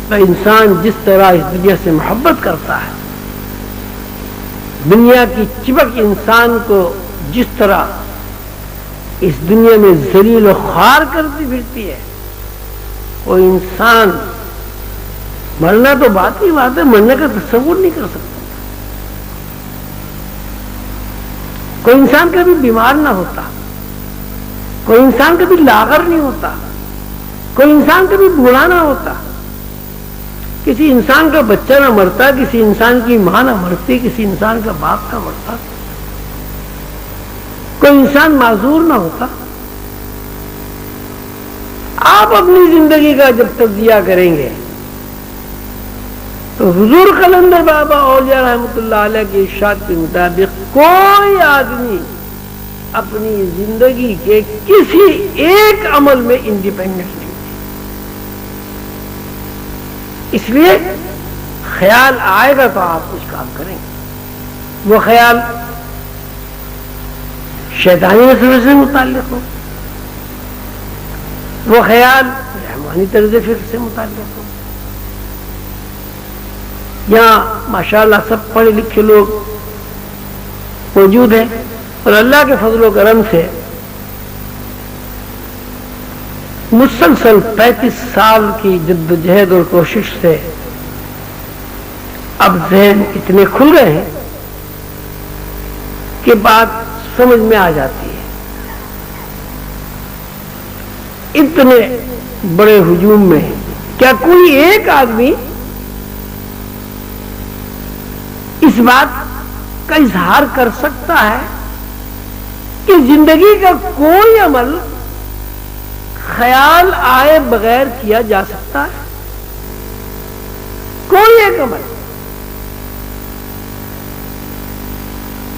تو انسان جس طرح اس دنیا سے محبت کرتا ہے، دنیا کی چپک انسان کو جس طرح اس دنیا میں ذلیل و خوار کرتی پھرتی ہے، وہ انسان مرنا تو بات ہی بات ہے، مرنے کا تصور نہیں کر سکتا۔ کوئی انسان کبھی بیمار نہ ہوتا، کوئی انسان کبھی لاغر نہیں ہوتا، کوئی انسان کبھی بوڑھا نہ ہوتا، کسی انسان کا بچہ نہ مرتا، کسی انسان کی ماں نہ مرتی، کسی انسان کا باپ نہ مرتا، کوئی انسان معذور نہ ہوتا۔ آپ اپنی زندگی کا جب تجزیہ کریں گے تو حضور قلندر بابا اولیاء رحمۃ اللہ علیہ کی ارشاد کے مطابق کوئی آدمی اپنی زندگی کے کسی ایک عمل میں انڈیپینڈنٹ نہیں ہے۔ اس لیے خیال آئے گا تو آپ کچھ کام کریں گے، وہ خیال شیطانی وسوسے سے متعلق ہو، وہ خیال رحمانی طرز فکر سے متعلق ہو۔ یہاں ماشاءاللہ سب پڑھے لکھے لوگ موجود ہیں، اور اللہ کے فضل و کرم سے مسلسل 35 سال کی جد و جہد اور کوشش سے اب ذہن اتنے کھل گئے ہیں کہ بات سمجھ میں آ جاتی ہے۔ اتنے بڑے ہجوم میں کیا کوئی ایک آدمی اس بات کا اظہار کر سکتا ہے کہ زندگی کا کوئی عمل خیال آئے بغیر کیا جا سکتا ہے؟ کوئی ایک عمل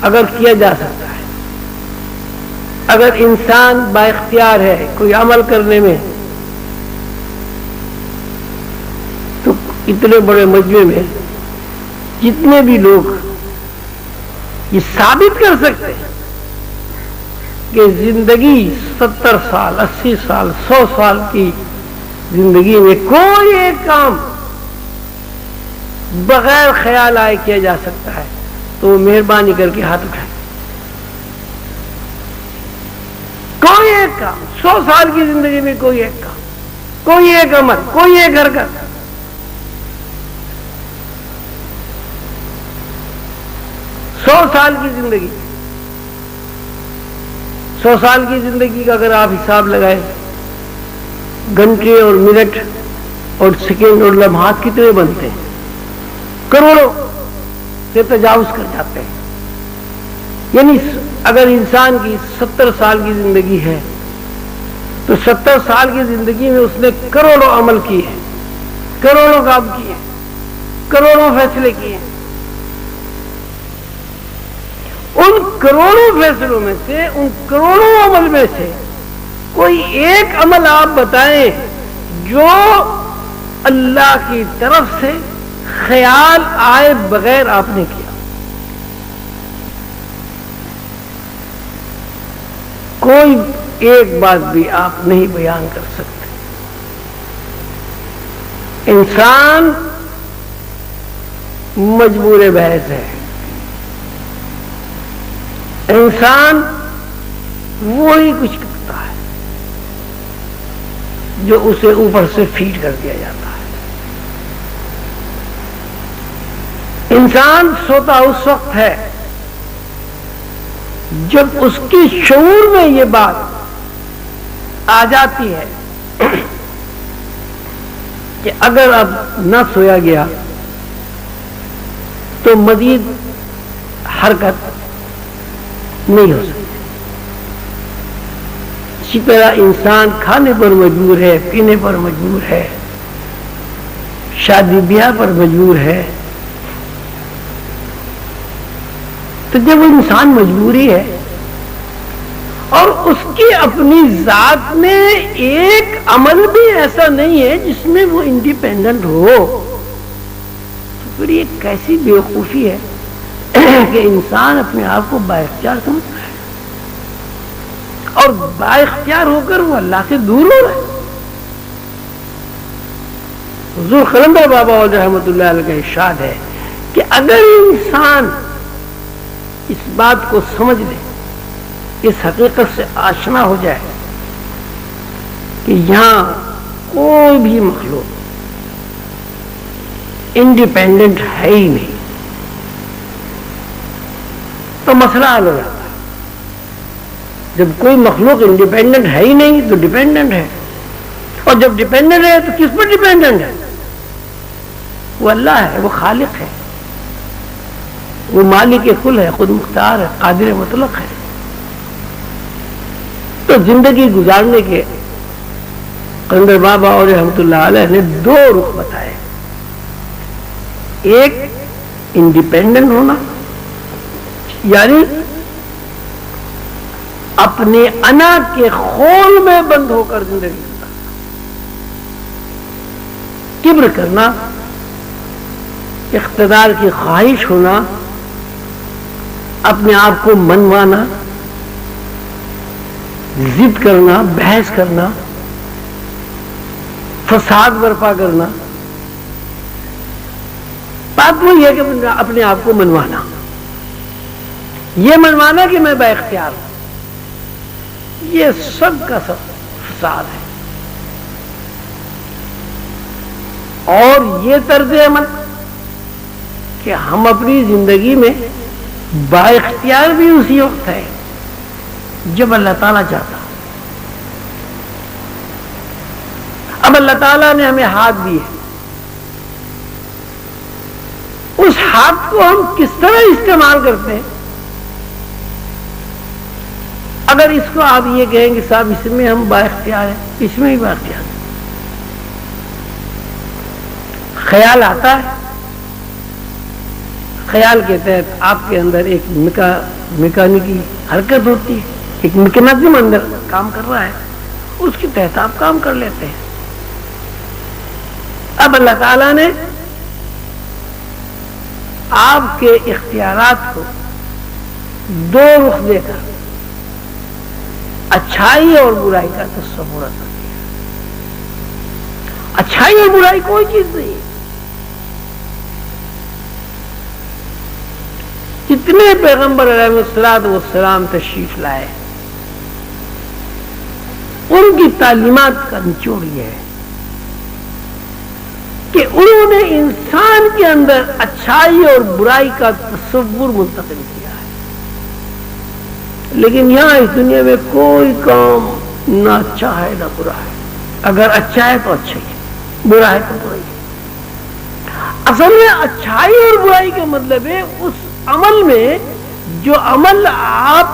اگر کیا جا سکتا ہے، اگر انسان با اختیار ہے کوئی عمل کرنے میں، تو اتنے بڑے مجمع میں جتنے بھی لوگ یہ ثابت کر سکتے ہیں کہ زندگی 70 سال 80 سال 100 سال کی زندگی میں کوئی ایک کام بغیر خیال آئے کیا جا سکتا ہے، تو وہ مہربانی کر کے ہاتھ اٹھائے۔ کوئی ایک کام 100 سال کی زندگی میں، کوئی ایک کام، کوئی ایک عمل، کوئی ایک حرکت، 100 سال کی زندگی، 100 سال کی زندگی کا اگر آپ حساب لگائیں، گھنٹے اور منٹ اور سیکنڈ اور لمحات کتنے بنتے ہیں؟ کروڑوں سے تجاوز کر جاتے ہیں۔ یعنی اگر انسان کی 70 سال کی زندگی ہے تو 70 سال کی زندگی میں اس نے کروڑوں عمل کیے ہیں، کروڑوں کام کیے، کروڑوں فیصلے کیے۔ ان کروڑوں فیصلوں میں سے، ان کروڑوں عمل میں سے کوئی ایک عمل آپ بتائیں جو اللہ کی طرف سے خیال آئے بغیر آپ نے کیا۔ کوئی ایک بات بھی آپ نہیں بیان کر سکتے۔ انسان مجبور بحث ہے، انسان وہی کچھ کرتا ہے جو اسے اوپر سے فیڈ کر دیا جاتا ہے۔ انسان سوتا اس وقت ہے جب اس کی شعور میں یہ بات آ جاتی ہے کہ اگر اب نہ سویا گیا تو مزید حرکت نہیں ہو سکتی. اسی طرح انسان کھانے پر مجبور ہے، پینے پر مجبور ہے، شادی بیاہ پر مجبور ہے. تو جب وہ انسان مجبوری ہے اور اس کی اپنی ذات میں ایک عمل بھی ایسا نہیں ہے جس میں وہ انڈیپینڈنٹ ہو، تو پھر یہ کیسی بیوقوفی ہے کہ انسان اپنے آپ کو بااختیار سمجھتا ہے اور بااختیار ہو کر وہ اللہ سے دور ہو رہا ہے. حضور قلندر بابا رحمۃ اللہ علیہ کا ارشاد ہے کہ اگر انسان اس بات کو سمجھ لے، اس حقیقت سے آشنا ہو جائے کہ یہاں کوئی بھی مخلوق انڈیپینڈنٹ ہے ہی نہیں، تو مسئلہ حل ہو جاتا ہے. جب کوئی مخلوق انڈیپینڈنٹ ہے ہی نہیں تو ڈیپینڈنٹ ہے، اور جب ڈیپینڈنٹ ہے تو کس پر ڈیپینڈنٹ ہے؟ وہ اللہ ہے، وہ خالق ہے، وہ مالک کل ہے، خود مختار ہے، قادر مطلق ہے. تو زندگی گزارنے کے قلندر بابا اور رحمۃ اللہ علیہ نے دو رخ بتائے. ایک انڈیپینڈنٹ ہونا، یعنی اپنے انا کے خول میں بند ہو کر زندگی گزارنا، کبر کرنا، اقتدار کی خواہش ہونا، اپنے آپ کو منوانا، ضد کرنا، بحث کرنا، فساد برپا کرنا. بات وہی ہے کہ اپنے آپ کو منوانا، یہ منوانا کہ میں بااختیار ہوں، یہ سب کا سب فساد ہے. اور یہ طرز عمل کہ ہم اپنی زندگی میں بااختیار بھی اسی وقت ہے جب اللہ تعالیٰ چاہتا. اب اللہ تعالیٰ نے ہمیں ہاتھ دیے، اس ہاتھ کو ہم کس طرح استعمال کرتے ہیں؟ اگر اس کو آپ یہ کہیں کہ صاحب اس میں ہم بااختیار ہیں، اس میں ہی بااختیار ہیں. خیال آتا ہے، خیال کے تحت آپ کے اندر ایک میکانکی حرکت ہوتی ہے، ایک میکانزم اندر کام کر رہا ہے، اس کے تحت آپ کام کر لیتے ہیں. اب اللہ تعالیٰ نے آپ کے اختیارات کو دو رخ دے کر اچھائی اور برائی کا تصور کر دیا. اچھائی اور برائی کوئی چیز نہیں ہے. جتنے پیغمبر علیہ الصلوۃ والسلام تشریف لائے، ان کی تعلیمات کا نچوڑ یہ ہے کہ انہوں نے انسان کے اندر اچھائی اور برائی کا تصور منتقل کیا ہے. لیکن یہاں اس دنیا میں کوئی کام نہ اچھا ہے نہ برا ہے. اگر اچھا ہے تو اچھا ہی ہے، برا ہے تو برائی ہے. اصل میں اچھائی اور برائی کا مطلب ہے اس عمل میں جو عمل آپ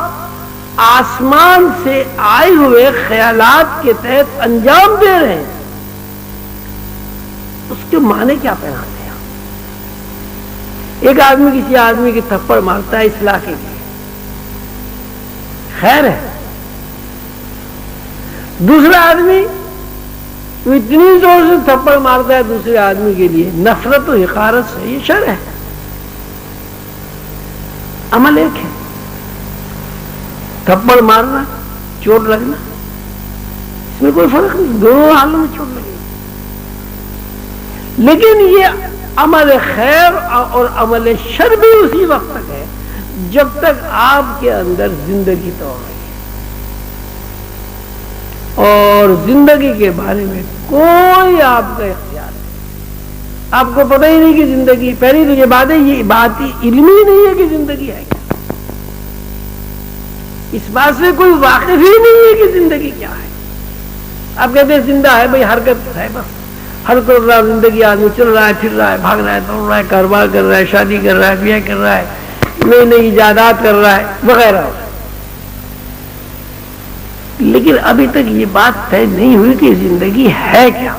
آسمان سے آئے ہوئے خیالات کے تحت انجام دے رہے ہیں، اس کے معنی کیا پہناتے ہیں؟ ایک آدمی کسی آدمی کی تھپڑ مارتا ہے اصلاح کے لیے، خیر ہے. دوسرا آدمی اتنی زور سے تھپڑ مارتا ہے دوسرے آدمی کے لیے، نفرت و حقارت سے، یہ شر ہے. عمل ایک ہے، تھپڑ مارنا، چوٹ لگنا، اس میں کوئی فرق نہیں، دونوں حالوں میں چوٹ لگے. لیکن یہ عمل خیر اور عمل شر بھی اسی وقت تک ہے جب تک آپ کے اندر زندگی تو ہے، اور زندگی کے بارے میں کوئی آپ کا اختیار نہیں. آپ کو پتہ ہی نہیں کہ زندگی، پہلی تو یہ بات ہے، یہ بات علم ہی نہیں ہے کہ زندگی ہے کیا، اس بات سے کوئی واقف ہی نہیں ہے کہ زندگی کیا ہے. آپ کہتے ہیں زندہ ہے، بھائی حرکت ہے، بس ہر کر رہا زندگی، آدمی چل رہا ہے، پھر رہا ہے، بھاگ رہا ہے، دوڑ رہا ہے، کاروبار کر رہا ہے، شادی کر رہا ہے، بیاہ کر رہا ہے، نئی نئی ایجادات کر رہا ہے وغیرہ. لیکن ابھی تک یہ بات طے نہیں ہوئی کہ زندگی ہے کیا.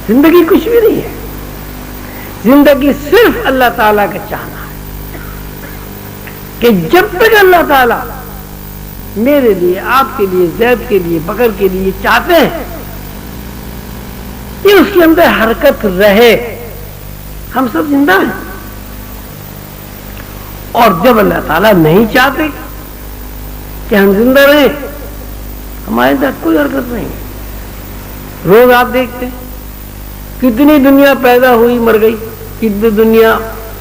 زندگی کچھ بھی نہیں ہے. زندگی صرف اللہ تعالیٰ کا چاہنا ہے کہ جب تک اللہ تعالیٰ میرے لیے، آپ کے لیے، زید کے لیے، بکر کے لیے چاہتے ہیں کہ اس کے اندر حرکت رہے، ہم سب زندہ ہیں. اور جب اللہ تعالیٰ نہیں چاہتے کہ ہم زندہ رہیں، ہمارے اندر کوئی حرکت نہیں. روز آپ دیکھتے ہیں کتنی دنیا پیدا ہوئی مر گئی، کتنی دنیا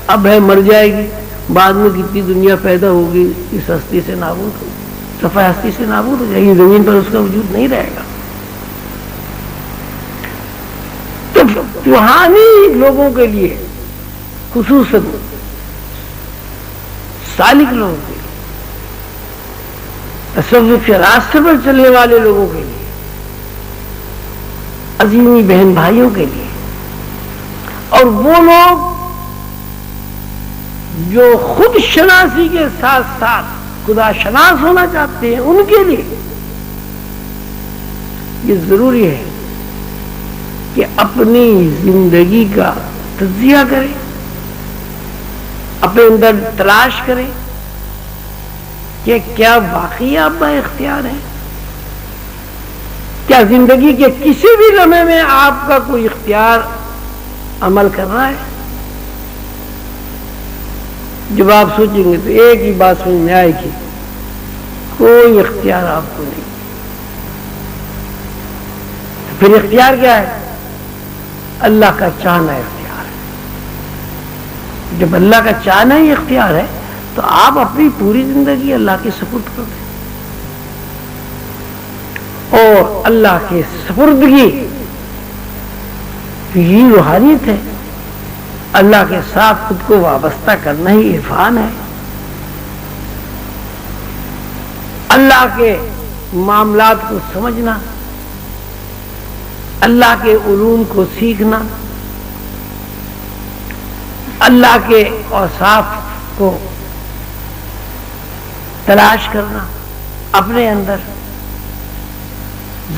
اب ہے مر جائے گی، بعد میں کتنی دنیا پیدا ہوگی اس ہستی سے نابود ہوگی، صفحہ ہستی سے نابود ہو جائے گی، زمین پر اس کا وجود نہیں رہے گا. تو روحانی لوگوں کے لیے، خصوصاً سالک لوگوں کے لیے، تصوف کے راستے پر چلنے والے لوگوں کے لیے، عظیمی بہن بھائیوں کے لیے، اور وہ لوگ جو خود شناسی کے ساتھ ساتھ خدا شناس ہونا چاہتے ہیں، ان کے لیے یہ ضروری ہے کہ اپنی زندگی کا تجزیہ کریں، اپنے اندر تلاش کریں کہ کیا واقعی آپ با اختیار ہیں، کیا زندگی کے کسی بھی لمحے میں آپ کا کوئی اختیار عمل کر رہا ہے. جب آپ سوچیں گے تو ایک ہی بات سمجھ میں آئے گی، کوئی اختیار آپ کو نہیں. پھر اختیار کیا ہے؟ اللہ کا چاہنا اختیار ہے. جب اللہ کا چاہنا ہی اختیار ہے تو آپ اپنی پوری زندگی اللہ کے سپرد کر دیں. اور اللہ کے سپردگی یہ روحانیت ہے. اللہ کے ساتھ خود کو وابستہ کرنا ہی عرفان ہے. اللہ کے معاملات کو سمجھنا، اللہ کے علوم کو سیکھنا، اللہ کے اوصاف کو تلاش کرنا اپنے اندر،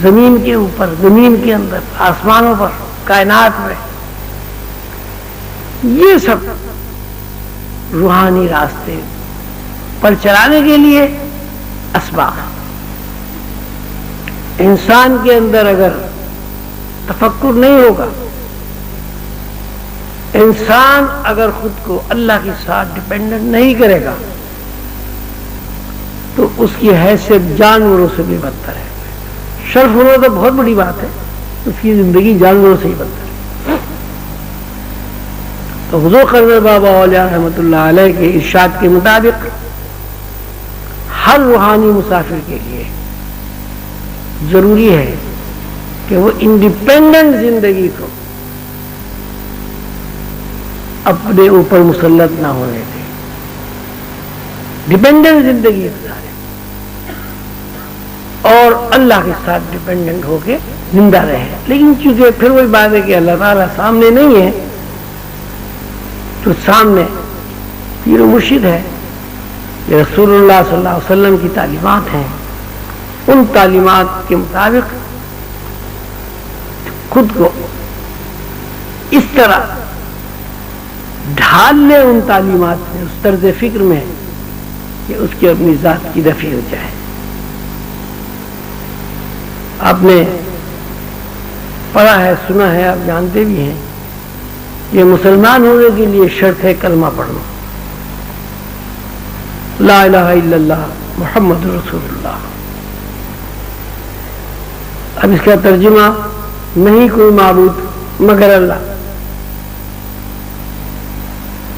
زمین کے اوپر، زمین کے اندر، آسمانوں پر، کائنات میں. یہ سب روحانی راستے پر چلانے کے لیے اسباب. انسان کے اندر اگر تفکر نہیں ہوگا، انسان اگر خود کو اللہ کے ساتھ ڈیپینڈنٹ نہیں کرے گا تو اس کی حیثیت جانوروں سے بھی بدتر ہے. شرف ہونا تو بہت بڑی بات ہے، اس کی زندگی جانوروں سے ہی بدتر ہے. تو حضور قرض بابا اولیاء رحمۃ اللہ علیہ کے ارشاد کے مطابق ہر روحانی مسافر کے لیے ضروری ہے کہ وہ انڈیپینڈنٹ زندگی کو اپنے اوپر مسلط نہ ہونے دے، ڈیپینڈنٹ زندگی گزارے اور اللہ کے ساتھ ڈیپینڈنٹ ہو کے زندہ رہے. لیکن چونکہ پھر وہی بات ہے کہ اللہ تعالیٰ سامنے نہیں ہے، تو سامنے پیر و مرشد ہے، یہ رسول اللہ صلی اللہ علیہ وسلم کی تعلیمات ہیں. ان تعلیمات کے مطابق خود کو اس طرح ڈھال لے ان تعلیمات میں، اس طرز فکر میں کہ اس کی اپنی ذات کی رفع ہو جائے. آپ نے پڑھا ہے، سنا ہے، آپ جانتے بھی ہیں کہ مسلمان ہونے کے لیے شرط ہے کلمہ پڑھنا، لا الہ الا اللہ محمد رسول اللہ. اب اس کا ترجمہ نہیں کوئی معبود مگر اللہ.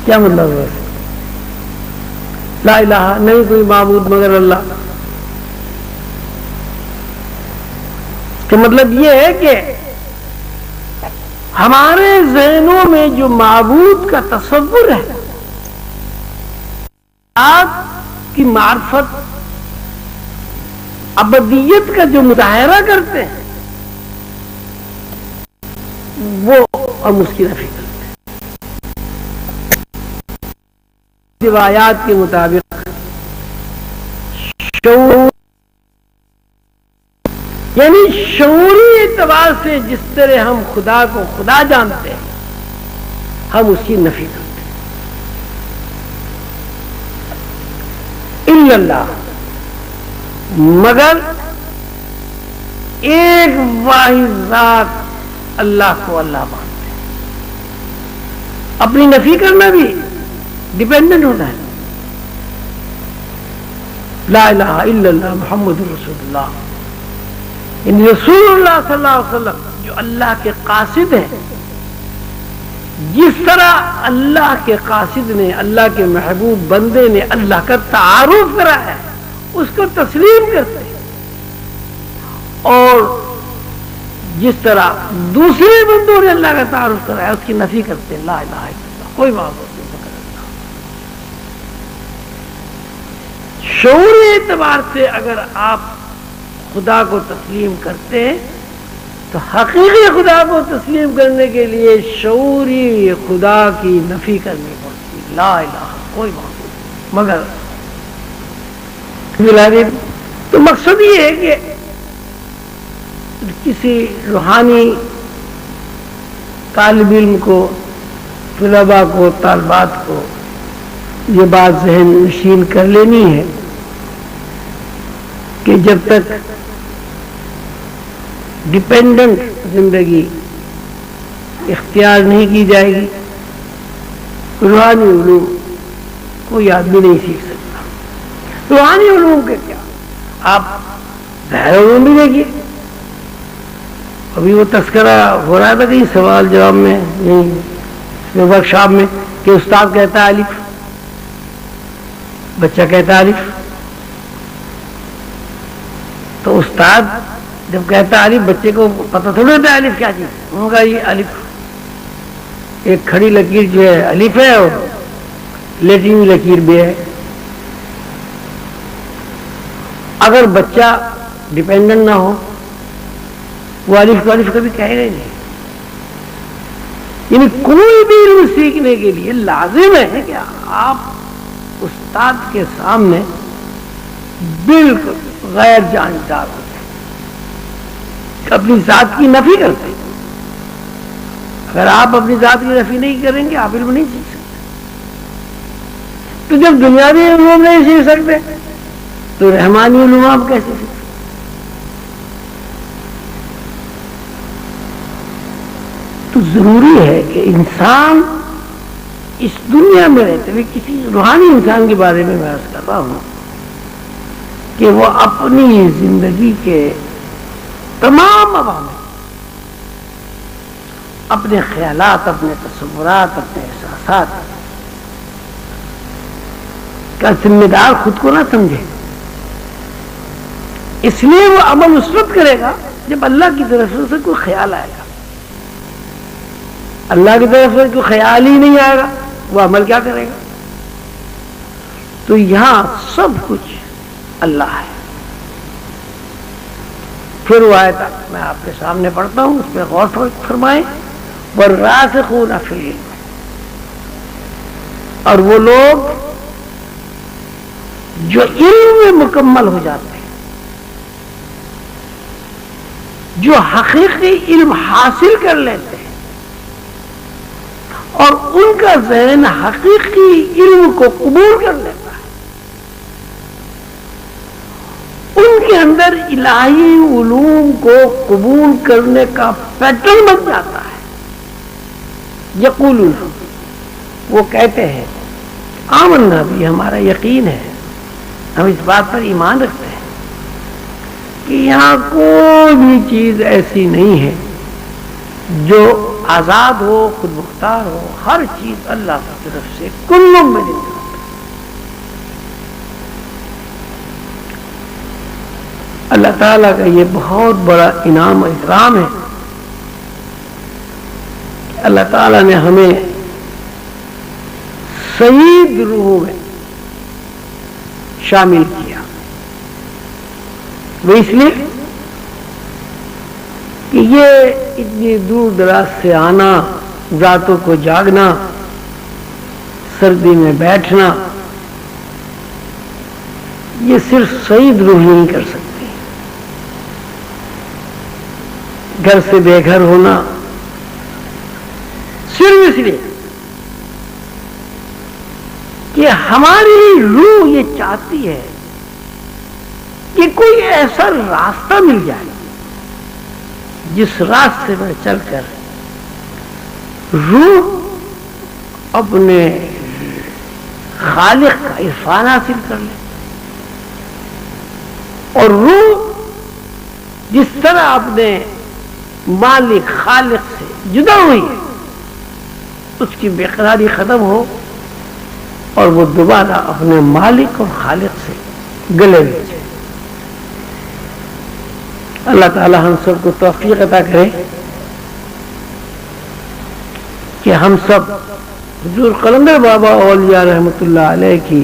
کیا مطلب ہے؟ لا الہ، نہیں کوئی معبود مگر اللہ. اس کا مطلب یہ ہے کہ ہمارے ذہنوں میں جو معبود کا تصور ہے، آپ کی معرفت ابدیت کا جو مظاہرہ کرتے ہیں، وہ ہم اس کی نفی کرتے ہیں۔ روایات کے مطابق شعور یعنی شعوری اعتبار سے جس طرح ہم خدا کو خدا جانتے ہیں، ہم اس کی نفی کرتے ہیں۔ الا اللہ، مگر ایک واحد ذات اللہ کو اللہ مانتے ہیں۔ اپنی نفی کرنا بھی ڈیپینڈنٹ ہوتا ہے۔ لا الہ الا اللہ محمد رسول اللہ، یعنی رسول اللہ صلی اللہ علیہ وسلم جو اللہ کے قاصد ہیں، جس طرح اللہ کے قاصد نے، اللہ کے محبوب بندے نے اللہ کا تعارف کرا ہے، اس کو تسلیم کرتے ہیں، اور جس طرح دوسرے بندوں نے اللہ کا تعارف کرا ہے اس کی نفی کرتے ہیں۔ لا الہ الا اللہ، کوئی معبود نہیں مگر اللہ۔ شعوری اعتبار سے اگر آپ خدا کو تسلیم کرتے ہیں تو حقیقی خدا کو تسلیم کرنے کے لیے شعوری خدا کی نفی کرنی پڑتی۔ لا الہ، کوئی معبود مگر تو مقصد یہ ہے کہ کسی روحانی طالب علم کو، طلباء کو، طالبات کو یہ بات ذہن نشین کر لینی ہے کہ جب تک ڈیپینڈنٹ زندگی اختیار نہیں کی جائے گی، روحانی علوم کوئی آدمی نہیں سیکھ سکتا۔ روحانی علوم کے کیا، آپ ظاہر علوم بھی دیکھیے، ابھی وہ تذکرہ ہو رہا تھا کہ سوال جواب میں ورک شاپ میں کہ استاد کہتا ہے الف، بچہ کہتا ہے الف، تو استاد جب کہتا ہے الف، بچے کو پتہ تھوڑی ہوتا ہے الف کیا چیز ہوگا۔ یہ الف ایک کھڑی لکیر جو ہے الف ہے، اور لیٹی ہوئی لکیر بھی ہے۔ اگر بچہ ڈیپینڈنٹ نہ ہو، وہ الف کو الف کبھی کہے گا ہی نہیں۔ یعنی کوئی بھی علم سیکھنے کے لیے لازم ہے کہ آپ استاد کے سامنے بالکل غیر جانبدار ہوتے ہیں، اپنی ذات کی نفی کرتے ہیں۔ اگر آپ اپنی ذات کی نفی نہیں کریں گے، آپ علم نہیں سیکھ سکتے۔ تو جب دنیاوی علوم نہیں سیکھ سکتے تو رحمانی علوم آپ کیسے سیکھ سکتے؟ تو ضروری ہے کہ انسان اس دنیا میں رہتے ہوئے، کسی روحانی انسان کے بارے میں عرض کر رہا ہوں، کہ وہ اپنی زندگی کے تمام عوامل، اپنے خیالات، اپنے تصورات، اپنے احساسات کا ذمہ دار خود کو نہ سمجھے۔ اس لیے وہ عمل اس وقت کرے گا جب اللہ کی طرف سے کوئی خیال آئے گا۔ اللہ کی طرف سے کوئی خیال ہی نہیں آئے گا، وہ عمل کیا کرے گا؟ تو یہاں سب کچھ اللہ ہے۔ پھر وہ آیت میں آپ کے سامنے پڑھتا ہوں، اس پہ غور فرمائیں۔ والراسخون فی العلم، اور وہ لوگ جو علم میں مکمل ہو جاتے ہیں، جو حقیقی علم حاصل کر لیتے ہیں، اور ان کا ذہن حقیقی علم کو قبول کر لیتا ہے، ان کے اندر الہی علوم کو قبول کرنے کا پیٹرن بن جاتا ہے۔ یقولون، وہ کہتے ہیں، آمنا بھی، ہمارا یقین ہے، ہم اس بات پر ایمان رکھتے ہیں کہ یہاں کوئی بھی چیز ایسی نہیں ہے جو آزاد ہو، خود مختار ہو، ہر چیز اللہ کی طرف سے کل میں اللہ تعالیٰ کا یہ بہت بڑا انعام و اکرام ہے اللہ تعالیٰ نے ہمیں سعید روح میں شامل کیا. وہ اس لیے کہ یہ اتنی دور دراز سے آنا، راتوں کو جاگنا، سردی میں بیٹھنا، یہ صرف سعید روح نہیں کر سکتی. گھر سے بے گھر ہونا صرف اس لیے کہ ہماری روح یہ چاہتی ہے کہ کوئی ایسا راستہ مل جائے جس راستے میں چل کر روح اپنے خالق کا عرفان حاصل کر لے. اور روح جس طرح اپنے مالک خالق سے جدا ہوئی ہے، اس کی بے قراری ختم ہو اور وہ دوبارہ اپنے مالک اور خالق سے گلے مل جائے. اللہ تعالی ہم سب کو توفیق عطا کرے کہ ہم سب حضور قلندر بابا اولیاء رحمۃ اللہ علیہ کی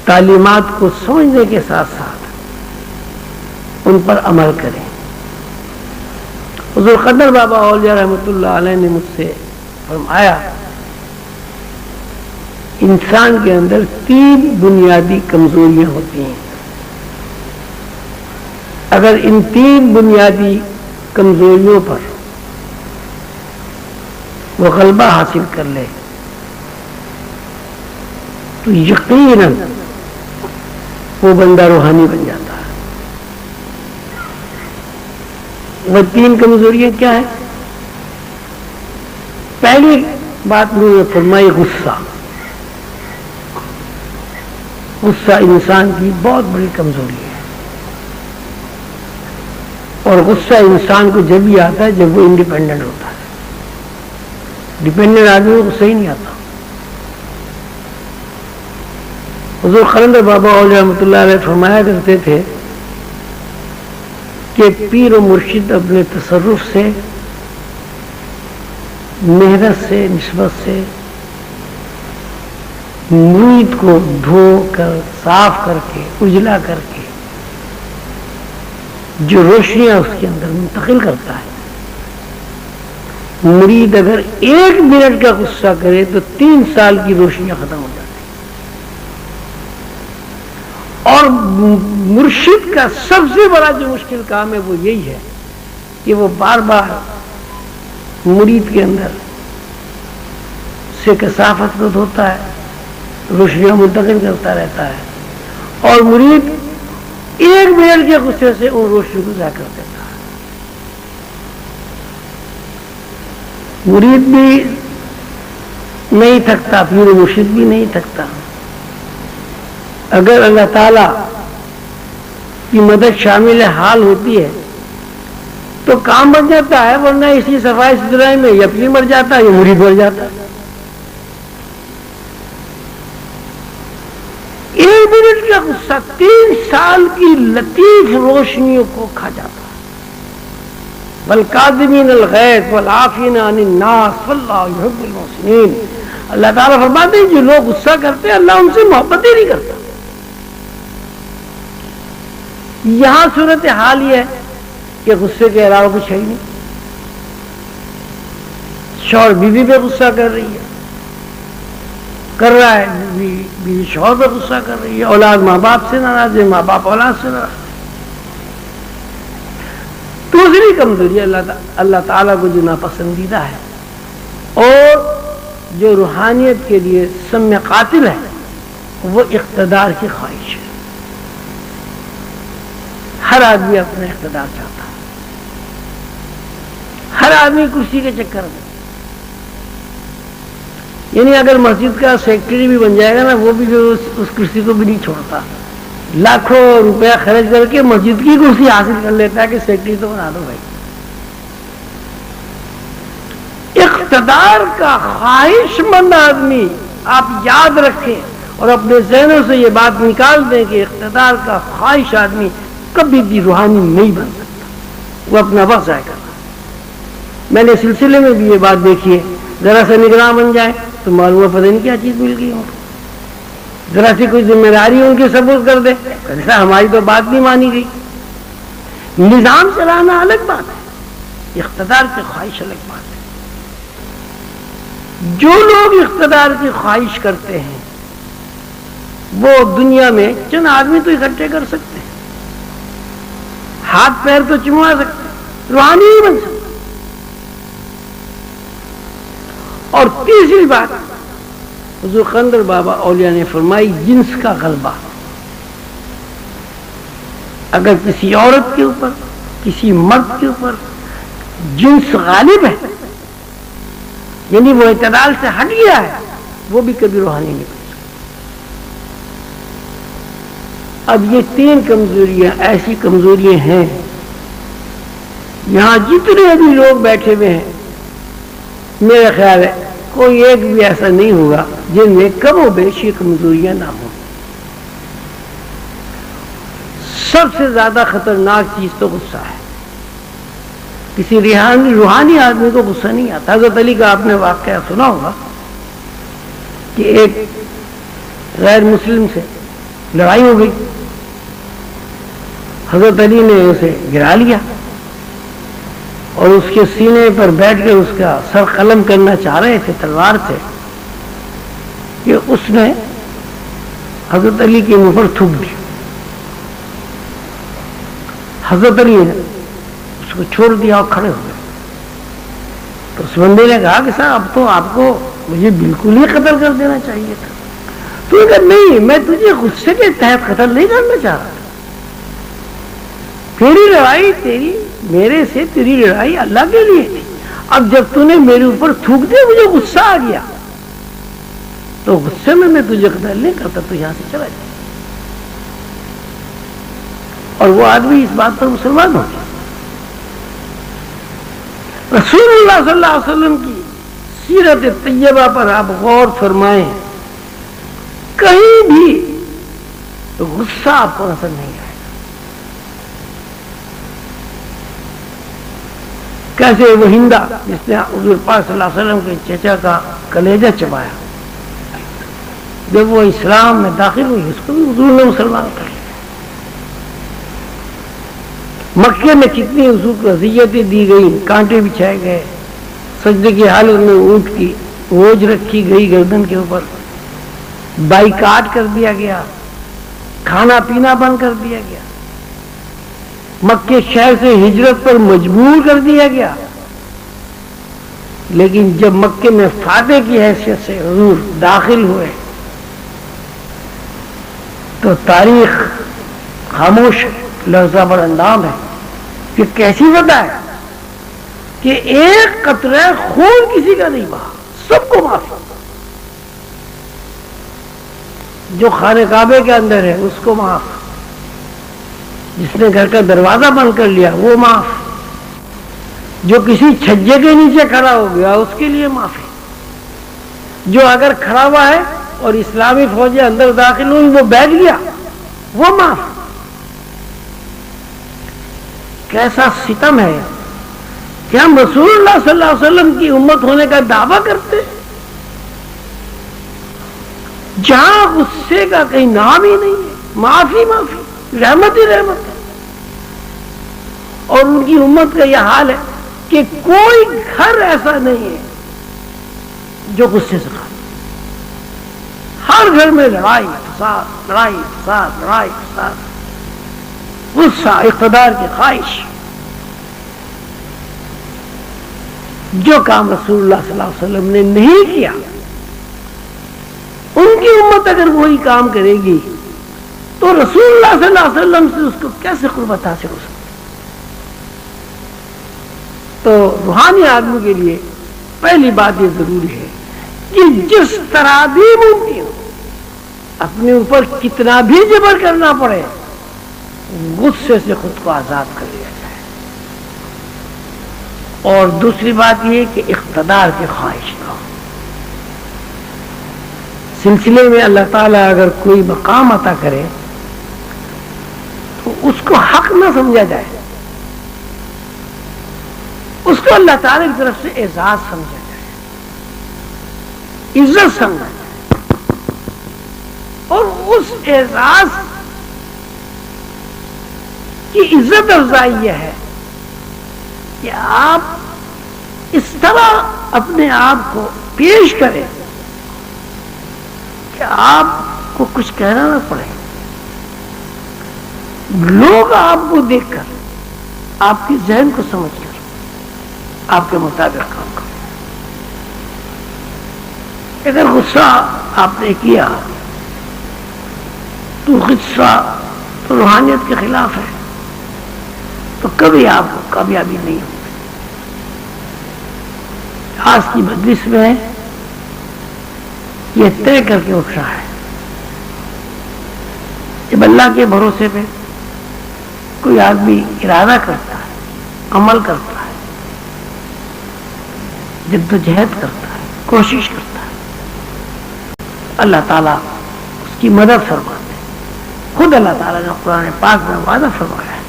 تعلیمات کو سمجھنے کے ساتھ ساتھ ان پر عمل کریں. حضور قلندر بابا اولیاء رحمۃ اللہ علیہ نے مجھ سے فرمایا انسان کے اندر 3 بنیادی کمزوریاں ہوتی ہیں. اگر ان 3 بنیادی کمزوریوں پر وہ غلبہ حاصل کر لے تو یقیناً وہ بندہ روحانی بن جاتا ہے. وہ 3 کمزوریاں کیا ہیں؟ پہلی بات میں فرمائی غصہ. غصہ انسان کی بہت بڑی کمزوری ہے، اور غصہ انسان کو جب بھی آتا ہے جب وہ انڈیپینڈنٹ ہوتا ہے. ڈیپینڈنٹ آدمی کو غصہ ہی نہیں آتا. حضور قلندر بابا اولیاء رحمۃ اللہ علیہ فرمایا کرتے تھے کہ پیر و مرشد اپنے تصرف سے، محنت سے، نسبت سے مرید کو دھو کر، صاف کر کے، اجلا کر کے جو روشنیاں اس کے اندر منتقل کرتا ہے، مرید اگر 1 منٹ کا غصہ کرے تو 3 سال کی روشنیاں ختم ہو جاتی. اور مرشد کا سب سے بڑا جو مشکل کام ہے وہ یہی ہے کہ وہ بار بار مرید کے اندر سے کثافت کو دھوتا ہے، روشنیاں منتقل کرتا رہتا ہے، اور مرید 1 منٹ کے غصے سے ان روشنی کو ضائع کر دیتا ہے. مرید بھی نہیں تھکتا، پیر مرشد بھی نہیں تھکتا. اگر اللہ تعالی کی مدد شامل حال ہوتی ہے تو کام بن جاتا ہے، ورنہ اسی صفائی ستھرائی میں یا پیر مر جاتا ہے یا مرید مر جاتا ہے. 1 منٹ کا غصہ 3 سال کی لطیف روشنیوں کو کھا جاتا ہے. والکاظمین الغیظ والعافین عن الناس واللہ یحب المحسنین. اللہ تعالیٰ فرماتے ہیں جو لوگ غصہ کرتے ہیں اللہ ان سے محبت ہی نہیں کرتا. یہاں صورت حال یہ ہے کہ غصے کے علاوہ کچھ ہے ہی نہیں. شوہر بیوی پہ غصہ کر رہا ہے، بیوی شوہر پہ غصہ کر رہی ہے، اولاد ماں باپ سے ناراض ہے، ماں باپ اولاد سے ناراض ہے. دوسری کمزوری اللہ تعالیٰ کو جو ناپسندیدہ ہے اور جو روحانیت کے لیے سم قاتل ہے وہ اقتدار کی خواہش ہے. ہر آدمی اپنا اقتدار چاہتا ہے، ہر آدمی کرسی کے چکر میں. یعنی اگر مسجد کا سیکرٹری بھی بن جائے گا نا، وہ بھی جو اس کرسی کو بھی نہیں چھوڑتا، لاکھوں روپیہ خرچ کر کے مسجد کی کرسی حاصل کر لیتا ہے کہ سیکرٹری تو بنا دو بھائی. اقتدار کا خواہش مند آدمی، آپ یاد رکھیں اور اپنے ذہنوں سے یہ بات نکال دیں کہ اقتدار کا خواہش آدمی کبھی بھی روحانی نہیں بن سکتا. وہ اپنا وقت ضائع کرتا ہے. میں نے سلسلے میں بھی یہ بات دیکھی ہے، ذرا سا نگراں بن جائے تو معلوم ہے پتہ نہیں کیا چیز مل گئی ہو، ذرا سی کوئی ذمہ داری ان کی سبوت کر دے، ایسا ہماری تو بات نہیں مانی گئی۔ نظام چلانا الگ بات ہے، اقتدار کی خواہش الگ بات ہے۔ جو لوگ اقتدار کی خواہش کرتے ہیں وہ دنیا میں چند آدمی تو اکٹھے کر سکتے ہیں، ہاتھ پیر تو چموا سکتے ہیں، روحانی نہیں بن سکتے۔ اور تیسری بات حضور قندر بابا اولیاء نے فرمائی، جنس کا غلبہ۔ اگر کسی عورت کے اوپر، کسی مرد کے اوپر جنس غالب ہے، یعنی وہ اعتدال سے ہٹ گیا ہے، وہ بھی کبھی روحانی نہیں بن سکتا۔ اب یہ تین کمزوریاں ایسی کمزوریاں ہیں، یہاں جتنے بھی لوگ بیٹھے ہوئے ہیں میرا خیال ہے کوئی ایک بھی ایسا نہیں ہوگا جن میں کم و بیش یہ کمزوریاں نہ ہوں۔ سب سے زیادہ خطرناک چیز تو غصہ ہے۔ کسی روحانی آدمی کو غصہ نہیں آتا۔ حضرت علی کا آپ نے واقعہ سنا ہوگا کہ ایک غیر مسلم سے لڑائی ہو گئی، حضرت علی نے اسے گرا لیا اور اس کے سینے پر بیٹھ کے اس کا سر قلم کرنا چاہ رہے تھے تلوار سے کہ اس نے حضرت علی کے منہ پر تھوک دی۔ حضرت علی نے اس کو چھوڑ دیا اور کھڑے ہو گئے۔ تو اس بندے نے کہا کہ صاحب اب تو آپ کو مجھے بالکل ہی قتل کر دینا چاہیے تھا۔ تو کہا نہیں، میں تجھے غصے کے تحت قتل نہیں کرنا چاہ رہا، تیری لڑائی میرے سے تیری لڑائی اللہ کے لیے تھی۔ اب جب تو نے میرے اوپر تھوک دیا مجھے غصہ آ گیا، تو غصے میں تجھے قتل نہیں کرتا، تو یہاں سے چلا جائے۔ اور وہ آدمی اس بات پر مسلمان ہو گیا۔ رسول اللہ صلی اللہ علیہ وسلم کی سیرت طیبہ پر آپ غور فرمائیں، کہیں بھی غصہ آپ کو نظر نہیں آئے گا۔ کیسے وہ ہندا جس نے حضور پاک صلی اللہ علیہ وسلم کے چچا کا کلیجہ چبایا، جب وہ اسلام میں داخل ہوئی اس کو بھی حضور نے مسلمان کر لیا۔ مکے میں کتنی حضور کو اذیتیں دی گئی، کانٹے بچھائے گئے، سجدے کی حالت میں اونٹ کی اوجھ رکھی گئی گردن کے اوپر، بائیکاٹ کر دیا گیا، کھانا پینا بند کر دیا گیا، مکے شہر سے ہجرت پر مجبور کر دیا گیا۔ لیکن جب مکے میں فاتح کی حیثیت سے حضور داخل ہوئے تو تاریخ خاموش لرزہ بر اندام ہے کہ کیسی وجہ ہے کہ ایک قطرہ خون کسی کا نہیں بہا، سب کو معاف۔ جو خانہ کعبے کے اندر ہے اس کو معاف، جس نے گھر کا دروازہ بند کر لیا وہ معاف، جو کسی چھجے کے نیچے کھڑا ہو گیا اس کے لیے معافی، جو اگر کھڑا ہوا ہے اور اسلامی فوجیں اندر داخل ہوئی وہ بیٹھ گیا وہ معاف۔ کیسا ستم ہے کہ ہم رسول اللہ صلی اللہ علیہ وسلم کی امت ہونے کا دعویٰ کرتے ہیں جہاں غصے کا کہیں نام ہی نہیں ہے، معافی معافی، رحمت ہی رحمت ہے۔ اور ان کی امت کا یہ حال ہے کہ کوئی گھر ایسا نہیں ہے جو غصے سے خالی، ہر گھر میں لڑائی فساد، لڑائی فساد، لڑائی فساد، غصہ، اقتدار کی خواہش۔ جو کام رسول اللہ صلی اللہ علیہ وسلم نے نہیں کیا، ان کی امت اگر وہی کام کرے گی تو رسول اللہ صلی اللہ علیہ وسلم سے اس کو کیسے قربت حاصل ہو سکتی؟ تو روحانی آدمی کے لیے پہلی بات یہ ضروری ہے کہ جس طرح بھی ممکن اپنے اوپر کتنا بھی جبر کرنا پڑے غصے سے خود کو آزاد کر لیا جائے۔ اور دوسری بات یہ کہ اقتدار کی خواہش نہ ہو۔ سلسلے میں اللہ تعالیٰ اگر کوئی مقام عطا کرے تو اس کو حق نہ سمجھا جائے، اس کو اللہ تعالی کی طرف سے اعزاز سمجھا جائے، عزت سمجھا جائے، اور اس اعزاز کی عزت افزائی یہ ہے کہ آپ اس طرح اپنے آپ کو پیش کریں کہ آپ کو کچھ کہنا نہ پڑے، لوگ آپ کو دیکھ کر، آپ کے ذہن کو سمجھ کر آپ کے مطابق کام کریں۔ اگر غصہ آپ نے کیا تو غصہ تو روحانیت کے خلاف ہے، تو کبھی آپ کو کامیابی نہیں ہوگی۔ آج کی مجلس میں یہ طے کر کے اٹھ رہا ہے، جب اللہ کے بھروسے پہ کوئی آدمی ارادہ کرتا ہے، عمل کرتا ہے، جدوجہد کرتا ہے، کوشش کرتا ہے، اللہ تعالیٰ اس کی مدد فرماتے ہیں۔ خود اللہ تعالیٰ نے قرآن پاک میں وعدہ فرمایا ہے،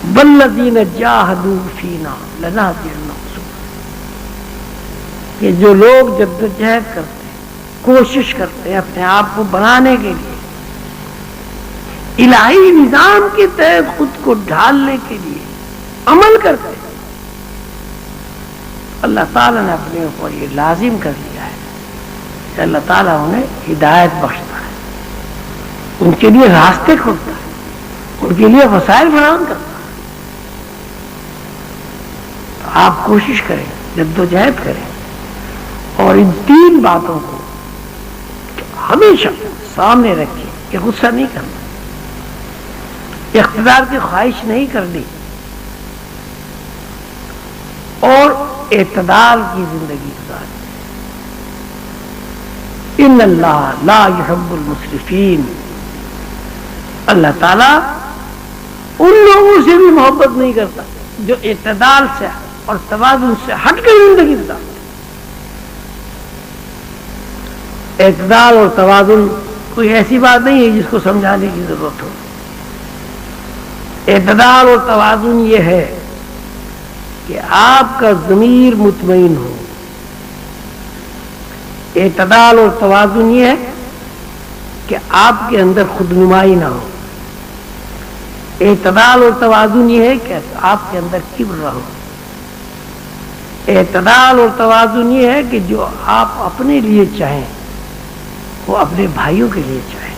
وَالَّذِينَ جَاهَدُوا فِينَا لَنَهْدِيَنَّهُمْ سُبُلَنَا، کہ جو لوگ جدوجہد کرتے ہیں، کوشش کرتے ہیں اپنے آپ کو بنانے کے لیے، الہی نظام کے تحت خود کو ڈھالنے کے لیے عمل کرتے ہیں، اللہ تعالیٰ نے اپنے اوپر یہ لازم کر لیا ہے کہ اللہ تعالیٰ انہیں ہدایت بخشتا ہے، ان کے لیے راستے کھولتا ہے، ان کے لیے وسائل فراہم کرتا ہے۔ تو آپ کوشش کریں، جدوجہد کریں، اور ان تین باتوں کو ہمیشہ سامنے رکھیں کہ غصہ نہیں کرنا، اقتدار کی خواہش نہیں کرنی، اور اعتدال کی زندگی گزارنی۔ ان اللہ لا يحب المسرفین، اللہ تعالیٰ ان لوگوں سے بھی محبت نہیں کرتا جو اعتدال سے اور توازن سے ہٹ کر زندگی گزارتے۔ اعتدال اور توازن کوئی ایسی بات نہیں ہے جس کو سمجھانے کی ضرورت ہو۔ اعتدال اور توازن یہ ہے کہ آپ کا ضمیر مطمئن ہو، اعتدال اور توازن یہ ہے کہ آپ کے اندر خود نمائی نہ ہو، اعتدال اور توازن یہ ہے کہ آپ کے اندر کبر نہ ہو، اعتدال اور توازن یہ ہے کہ جو آپ اپنے لیے چاہیں وہ اپنے بھائیوں کے لیے چاہیں،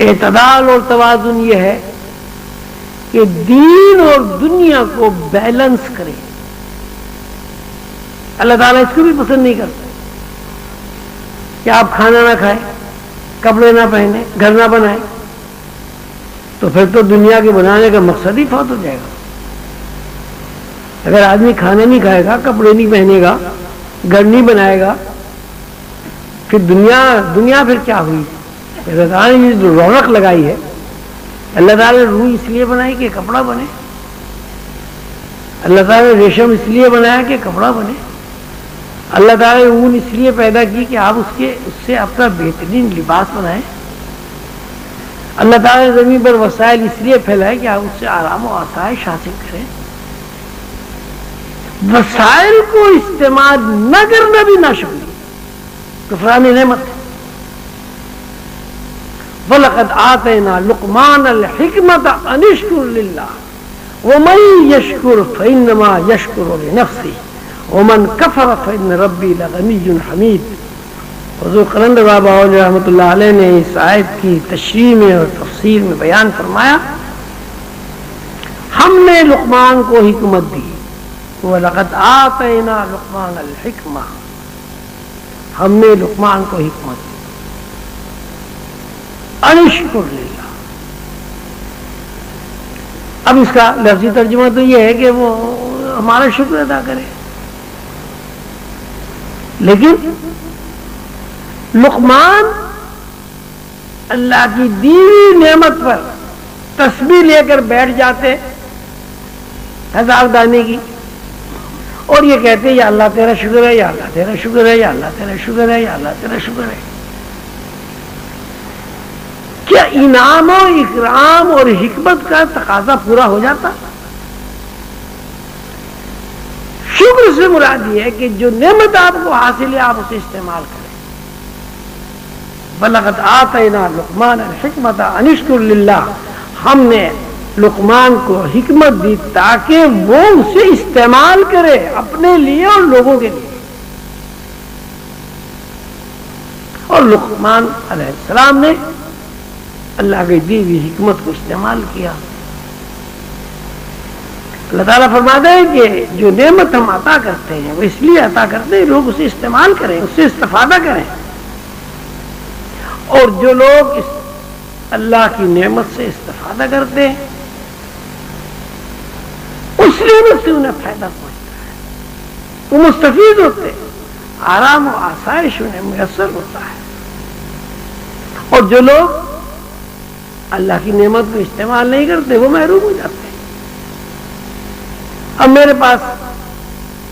اعتدال اور توازن یہ ہے کہ دین اور دنیا کو بیلنس کرے۔ اللہ تعالیٰ اس کو بھی پسند نہیں کرتا کہ آپ کھانا نہ کھائیں، کپڑے نہ پہنیں، گھر نہ بنائیں، تو پھر تو دنیا کے بنانے کا مقصد ہی فوت ہو جائے گا۔ اگر آدمی کھانا نہیں کھائے گا، کپڑے نہیں پہنے گا، گھر نہیں بنائے گا، پھر دنیا پھر کیا ہوئی؟ اللہ تعالیٰ نے جو رونق لگائی ہے، اللہ تعالیٰ نے روح اس لیے بنائی کہ کپڑا بنے، اللہ تعالیٰ نے ریشم اس لیے بنایا کہ کپڑا بنے، اللہ تعالیٰ نے اون اس لیے پیدا کی کہ آپ اس سے اپنا بہترین لباس بنائیں، اللہ تعالیٰ نے زمین پر وسائل اس لیے پھیلائے کہ آپ اس سے آرام و آسائش حاصل کریں۔ وسائل کو استعمال نہ کرنا بھی ناشکری، کفران نعمت۔ وَلَقَدْ آتَيْنَا لُقْمَانَ الْحِكْمَةَ أَنِ اشْكُرْ لِلَّهِ وَمَن يَشْكُرْ فَإِنَّمَا يَشْكُرُ لِنَفْسِهِ وَمَن كَفَرَ فَإِنَّ رَبِّي لَغَنِيٌّ حَمِيدٌ۔ حضور قلندر بابا رحمۃ اللہ علیہ نے اس آیت کی تشریح میں اور تفسیر میں بیان فرمایا، ہم نے لقمان کو حکمت دی، وَلَقَدْ آتَيْنَا لُقْمَانَ الْحِكْمَةَ، ہم نے لقمان کو حکمت دی، ان اشکر للہ۔ اب اس کا لفظی ترجمہ تو یہ ہے کہ وہ ہمارا شکر ادا کرے، لیکن لقمان اللہ کی دی ہوئی نعمت پر تسبیح لے کر بیٹھ جاتے 1000 دانے کی، اور یہ کہتے یا اللہ تیرا شکر ہے، یا اللہ تیرا شکر ہے، یا اللہ تیرا شکر ہے، یا اللہ تیرا شکر ہے۔ کیا انعام و اکرام اور حکمت کا تقاضا پورا ہو جاتا؟ شکر سے مراد یہ ہے کہ جو نعمت آپ کو حاصل ہے آپ اسے استعمال کریں. بلغت آتینا لقمان الحکمت ان اشکر للہ، ہم نے لقمان کو حکمت دی تاکہ وہ اسے استعمال کرے اپنے لیے اور لوگوں کے لیے. اور لقمان علیہ السلام نے اللہ کی دی ہوئی حکمت کو استعمال کیا. اللہ تعالیٰ فرماتا ہے کہ جو نعمت ہم عطا کرتے ہیں وہ اس لیے عطا کرتے ہیں لوگ اسے استعمال کریں، اس سے استفادہ کریں. اور جو لوگ اس اللہ کی نعمت سے استفادہ کرتے ہیں اس نعمت سے انہیں فائدہ پہنچتا ہے، وہ مستفید ہوتے ہیں، آرام و آسائش انہیں میسر ہوتا ہے. اور جو لوگ اللہ کی نعمت کو استعمال نہیں کرتے وہ محروم ہو جاتے ہیں. اب میرے پاس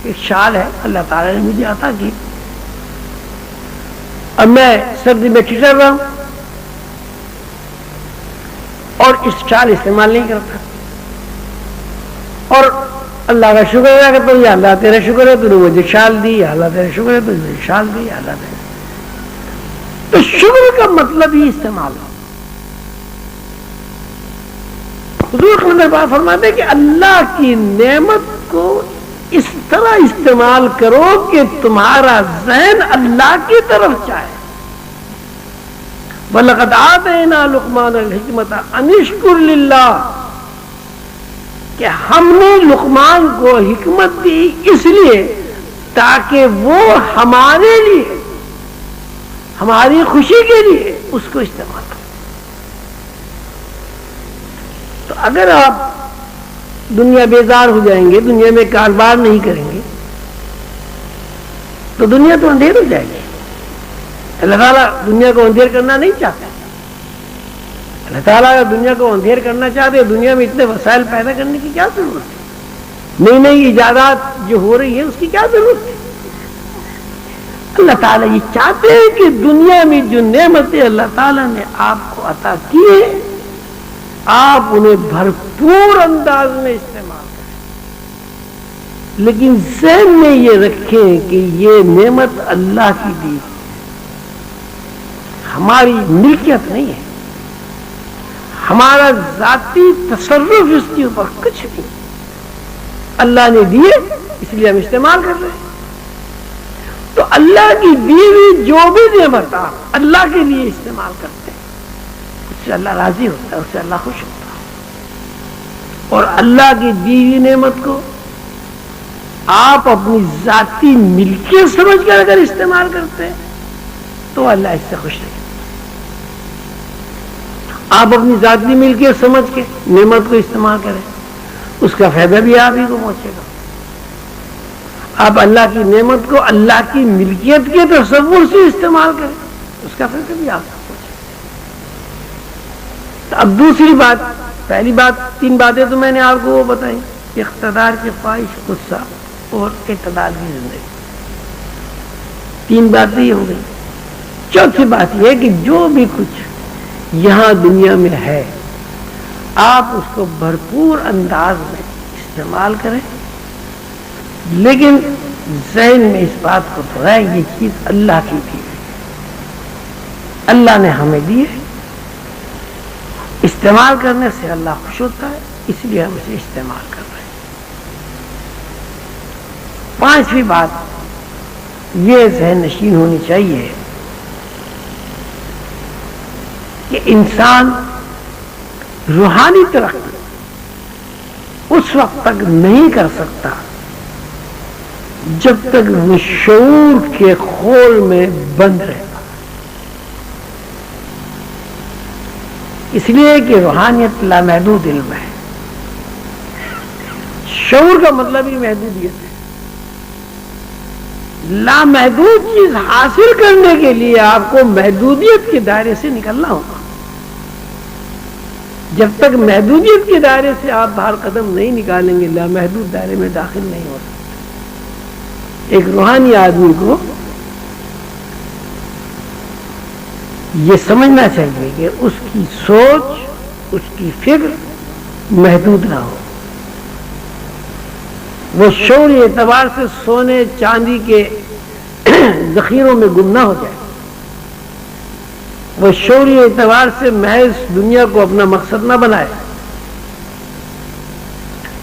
ایک شال ہے اللہ تعالیٰ نے مجھے عطا کی، اب میں سردی میں ٹھٹر رہا ہوں اور اس شال استعمال نہیں کرتا اور اللہ کا شکر ادا کرتا ہوں، یا اللہ تیرا شکر ہے تو نے مجھے شال دی، یا اللہ تیرا شکر ہے تو نے مجھے شال دی، یا اللہ تیرا. تو شکر کا مطلب ہی استعمال ہو. حضور صلی اللہ علیہ وسلم فرماتے ہیں کہ اللہ کی نعمت کو اس طرح استعمال کرو کہ تمہارا ذہن اللہ کی طرف جائے. وَلَقَدْ آتَيْنَا لُقْمَانَ الْحِكْمَةَ أَنِ اشْكُرْ لِلَّهِ، کہ ہم نے لقمان کو حکمت دی اس لیے تاکہ وہ ہمارے لیے، ہماری خوشی کے لیے اس کو استعمال کریں. تو اگر آپ دنیا بیزار ہو جائیں گے، دنیا میں کاروبار نہیں کریں گے تو دنیا تو اندھیر ہو جائے گی. اللہ تعالیٰ دنیا کو اندھیر کرنا نہیں چاہتا. اللہ تعالیٰ اگر دنیا کو اندھیر کرنا چاہتے دنیا میں اتنے وسائل پیدا کرنے کی کیا ضرورت ہے؟ نئی نئی ایجادات جو ہو رہی ہے اس کی کیا ضرورت ہے؟ اللہ تعالیٰ یہ چاہتے ہیں کہ دنیا میں جو نعمتیں اللہ تعالیٰ نے آپ کو عطا کی ہیں آپ انہیں بھرپور انداز میں استعمال کریں، لیکن ذہن میں یہ رکھیں کہ یہ نعمت اللہ کی دی، ہماری ملکیت نہیں ہے، ہمارا ذاتی تصرف اس کے اوپر کچھ نہیں. اللہ نے دیے اس لیے ہم استعمال کر رہے ہیں. تو اللہ کی دی ہوئی جو بھی نعمت آپ اللہ کے لیے استعمال کرتے ہیں اس سے اللہ راضی ہوتا ہے، اس سے اللہ خوش ہوتا ہے. اور اللہ کی دی ہوئی نعمت کو آپ اپنی ذاتی ملکیت سمجھ کر اگر استعمال کرتے ہیں تو اللہ اس سے خوش نہیں. آپ اپنی ذاتی ملکیت سمجھ کے نعمت کو استعمال کریں اس کا فائدہ بھی آپ ہی کو پہنچے گا. آپ اللہ کی نعمت کو اللہ کی ملکیت کے تصور سے استعمال کریں اس کا فائدہ بھی آپ کو پہنچے گا. اب دوسری بات، پہلی بات 3 باتیں تو میں نے آپ کو وہ بتائیں، اقتدار کی خواہش، غصہ اور اعتدال کی زندگی. 3 باتیں یہ ہو گئی. چوتھی بات یہ ہے کہ جو بھی کچھ یہاں دنیا میں ہے آپ اس کو بھرپور انداز میں استعمال کریں، لیکن ذہن میں اس بات کو دہرائیں یہ چیز اللہ کی تھی، اللہ نے ہمیں دی ہے، استعمال کرنے سے اللہ خوش ہوتا ہے اس لیے ہم اسے استعمال کر رہے ہیں. 5ویں بات یہ ذہن نشین ہونی چاہیے کہ انسان روحانی ترقی اس وقت تک نہیں کر سکتا جب تک وہ شعور کے خول میں بند رہتا. اس لیے کہ روحانیت لامحدود علم ہے. شعور کا مطلب ہی محدودیت ہے. لامحدود چیز حاصل کرنے کے لیے آپ کو محدودیت کے دائرے سے نکلنا ہوگا. جب تک محدودیت کے دائرے سے آپ باہر قدم نہیں نکالیں گے لامحدود دائرے میں داخل نہیں ہو سکتے. ایک روحانی آدمی کو یہ سمجھنا چاہیے کہ اس کی سوچ، اس کی فکر محدود نہ ہو. وہ شعوری اعتبار سے سونے چاندی کے ذخیروں میں گم نہ ہو جائے، وہ شعوری اعتبار سے محض دنیا کو اپنا مقصد نہ بنائے،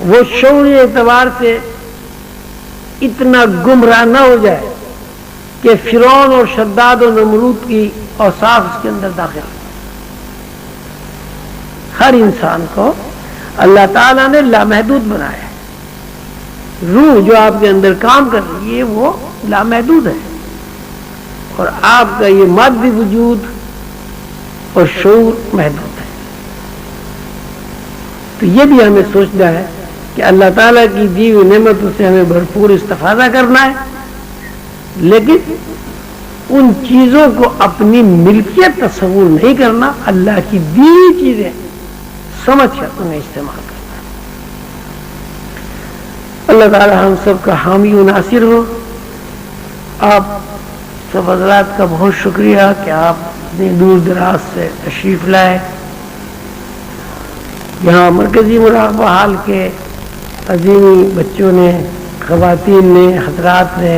وہ شعوری اعتبار سے اتنا گمراہ نہ ہو جائے کہ فرعون اور شداد و نمرود کی اوصاف اس کے اندر داخل ہو۔ ہر انسان کو اللہ تعالیٰ نے لامحدود بنایا ہے، روح جو آپ کے اندر کام کر رہی ہے وہ لامحدود ہے، اور آپ کا یہ مادی وجود اور شعور محدود ہے۔ تو یہ بھی ہمیں سوچنا ہے کہ اللہ تعالیٰ کی دی ہوئی نعمتوں سے ہمیں بھرپور استفادہ کرنا ہے، لیکن ان چیزوں کو اپنی ملکیت تصور نہیں کرنا، اللہ کی دی ہوئی چیزیں سمجھ کر انہیں استعمال کرنا۔ اللہ تعالیٰ ہم سب کا حامی و ناصر ہو۔ آپ سب حضرات کا بہت شکریہ کہ آپ اتنی دور دراز سے تشریف لائے۔ یہاں مرکزی مراقبہ حال کے عظیم بچوں نے، خواتین نے، حضرات نے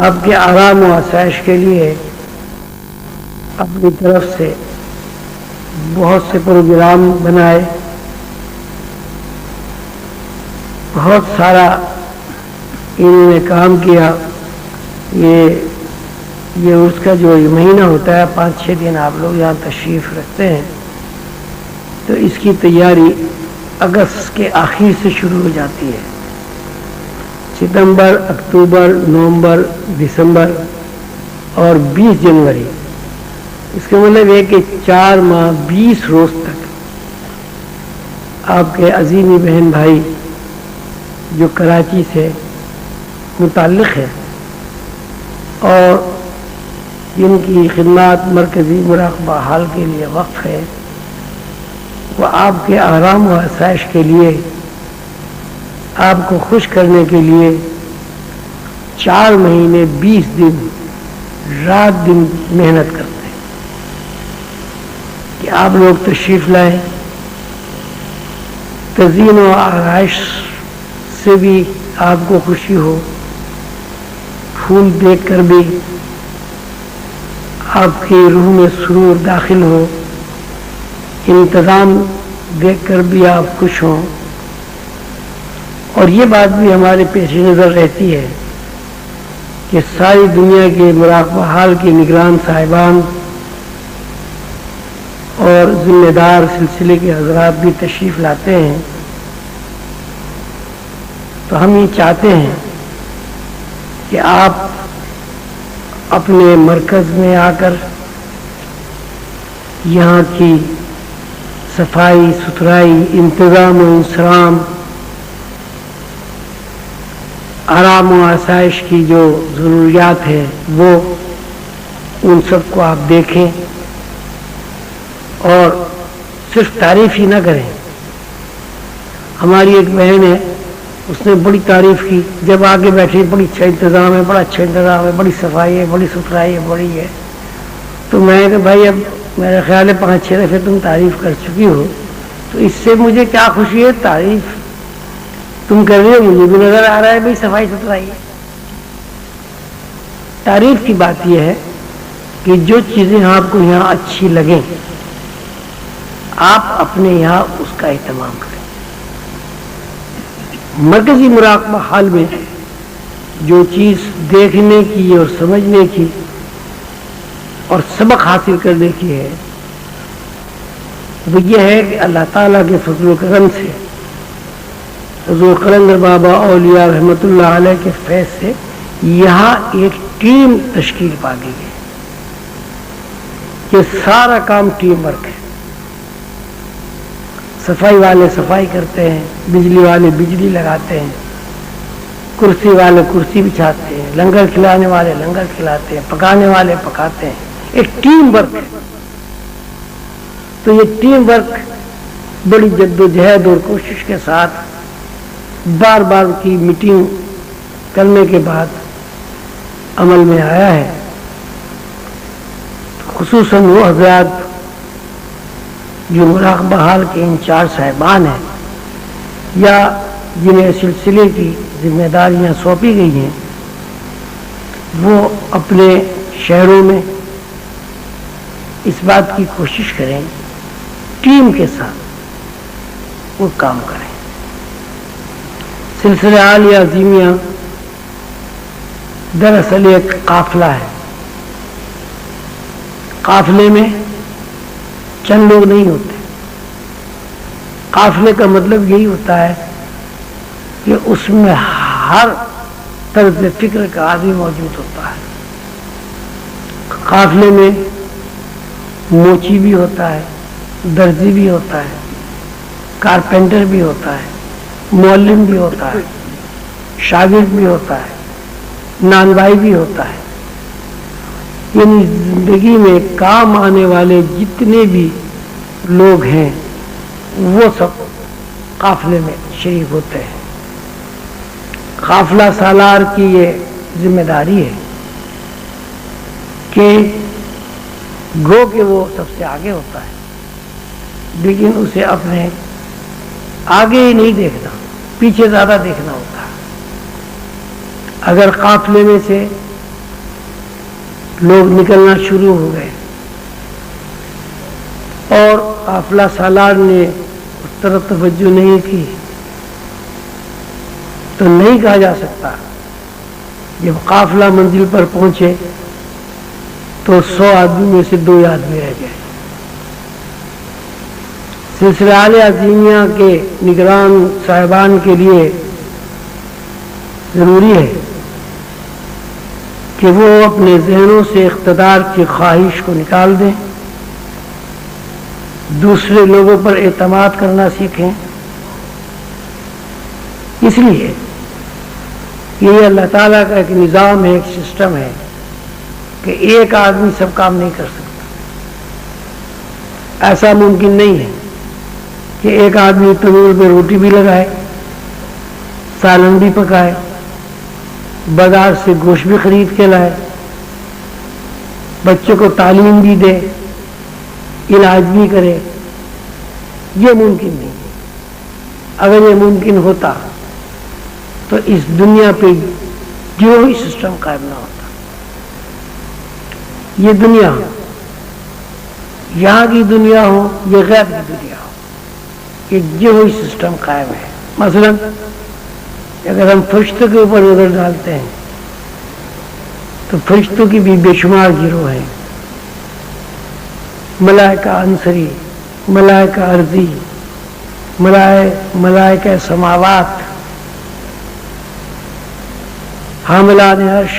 آپ کے آرام و آسائش کے لیے اپنی طرف سے بہت سے پروگرام بنائے، بہت سارا انہوں نے کام کیا۔ یہ اس کا جو مہینہ ہوتا ہے 5-6 دن آپ لوگ یہاں تشریف رکھتے ہیں، تو اس کی تیاری اگست کے آخر سے شروع ہو جاتی ہے۔ ستمبر، اکتوبر، نومبر، دسمبر اور 20 جنوری، اس کا مطلب ہے کہ 4 ماہ 20 روز تک آپ کے عظیمی بہن بھائی جو کراچی سے متعلق ہے اور جن کی خدمات مرکزی مراقبہ حال کے لیے وقف ہے، وہ آپ کے آرام و آسائش کے لیے، آپ کو خوش کرنے کے لیے 4 مہینے 20 دن رات دن محنت کرتے ہیں کہ آپ لوگ تشریف لائیں۔ تزئین و آرائش سے بھی آپ کو خوشی ہو، پھول دیکھ کر بھی آپ کی روح میں سرور داخل ہو، انتظام دیکھ کر بھی آپ خوش ہوں، اور یہ بات بھی ہمارے پیش نظر رہتی ہے کہ ساری دنیا کے مراقبہ حال کی نگران صاحبان اور ذمہ دار سلسلے کے حضرات بھی تشریف لاتے ہیں، تو ہم یہ چاہتے ہیں کہ آپ اپنے مرکز میں آ کر یہاں کی صفائی ستھرائی، انتظام و انصرام، آرام و آسائش کی جو ضروریات ہے وہ ان سب کو آپ دیکھیں، اور صرف تعریف ہی نہ کریں۔ ہماری ایک بہن ہے، اس نے بڑی تعریف کی، جب آگے بیٹھی بڑی اچھا انتظام ہے، بڑا اچھا انتظام ہے، بڑی صفائی ہے، بڑی ستھرائی ہے، بڑی ہے۔ تو میں کہ بھائی اب میرا خیال ہے 5-6 دفعے تم تعریف کر چکی ہو، تو اس سے مجھے کیا خوشی ہے؟ تعریف تم کر رہے ہو، مجھے بھی نظر آ رہا ہے بھائی صفائی ستھرائی ہے۔ تعریف کی بات یہ ہے کہ جو چیزیں آپ کو یہاں اچھی لگیں آپ اپنے یہاں اس کا اہتمام کریں۔ مرکزی مراقبہ حال میں جو چیز دیکھنے کی اور سمجھنے کی اور سبق حاصل کرنے کی ہے وہ یہ ہے کہ اللہ تعالیٰ کے فضل و کرم سے، حضور قلندر بابا اولیاء رحمۃ اللہ علیہ کے فیض سے یہاں ایک ٹیم تشکیل پا گئی ہے کہ سارا کام ٹیم ورک ہے۔ صفائی والے صفائی کرتے ہیں، بجلی والے بجلی لگاتے ہیں، کرسی والے کرسی بچھاتے ہیں، لنگر کھلانے والے لنگر کھلاتے ہیں، پکانے والے پکاتے ہیں، ایک ٹیم ورک ہے۔ تو یہ ٹیم ورک بڑی جد و جہد اور کوشش کے ساتھ بار بار کی میٹنگ کرنے کے بعد عمل میں آیا ہے۔ خصوصاً وہ حضرات جو مراقبہ حال کے انچارج صاحبان ہیں یا جنہیں سلسلے کی ذمہ داریاں سونپی گئی ہیں وہ اپنے شہروں میں اس بات کی کوشش کریں ٹیم کے ساتھ وہ کام کریں. سلسلہ عالیہ عظیمیہ دراصل ایک قافلہ ہے. قافلے میں چند لوگ نہیں ہوتے. قافلے کا مطلب یہی ہوتا ہے کہ اس میں ہر طرز فکر کا آدمی موجود ہوتا ہے. قافلے میں موچی بھی ہوتا ہے, درزی بھی ہوتا ہے, کارپینٹر بھی ہوتا ہے, معلم بھی ہوتا ہے, شاگرد بھی ہوتا ہے, نانبائی بھی ہوتا ہے. یعنی زندگی میں کام آنے والے جتنے بھی لوگ ہیں وہ سب قافلے میں شریک ہوتے ہیں. قافلہ سالار کی یہ ذمہ داری ہے کہ گو کہ وہ سب سے آگے ہوتا ہے لیکن اسے اپنے آگے ہی نہیں دیکھنا, پیچھے زیادہ دیکھنا ہوتا ہے. اگر قافلے میں سے لوگ نکلنا شروع ہو گئے اور قافلہ سالار نے اس طرف توجہ نہیں کی تو نہیں کہا جا سکتا. جب قافلہ منزل پر پہنچے تو 100 آدمی میں سے 2 آدمی رہ گئے. سلسلہ عالیہ عظیمیہ کے نگران صاحبان کے لیے ضروری ہے کہ وہ اپنے ذہنوں سے اقتدار کی خواہش کو نکال دیں, دوسرے لوگوں پر اعتماد کرنا سیکھیں. اس لیے یہ اللہ تعالیٰ کا ایک نظام ہے, ایک سسٹم ہے کہ ایک آدمی سب کام نہیں کر سکتا. ایسا ممکن نہیں ہے کہ ایک آدمی تندور پہ روٹی بھی لگائے, سالن بھی پکائے, بازار سے گوشت بھی خرید کے لائے, بچوں کو تعلیم بھی دے, علاج بھی کرے. یہ ممکن نہیں ہے. اگر یہ ممکن ہوتا تو اس دنیا پہ گروہی سسٹم قائم نہ ہوتا. یہ دنیا یہاں کی دنیا ہو یا غیب کی دنیا ہو, یہ گروہی سسٹم قائم ہے. مثلا اگر ہم فرشتوں کے اوپر نظر ڈالتے ہیں تو فرشتوں کی بھی بے شمار گروہ ہیں. ملائکہ انصری, ملائکہ ارضی, ملائکہ سماوات, حاملان عرش,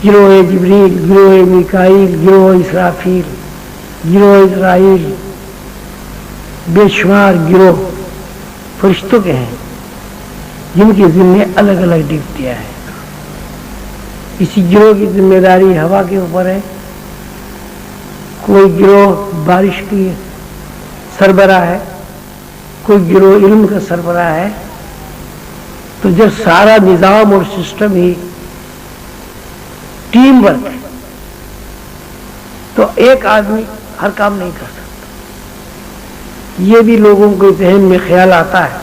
گروہ جبریل, گروہ میکائیل, گروہ اسرافیل, گروہ اسرائیل. بے شمار گروہ فرشتوں کے ہیں جن کی ذمہ الگ الگ ڈیوٹیاں ہیں. کسی گروہ کی ذمہ داری ہوا کے اوپر ہے, کوئی گروہ بارش کی سربراہ ہے, کوئی گروہ علم کا سربراہ ہے. تو جب سارا نظام اور سسٹم ہی ٹیم ورک ہے تو ایک آدمی ہر کام نہیں کر سکتا. یہ بھی لوگوں کے ذہن میں خیال آتا ہے,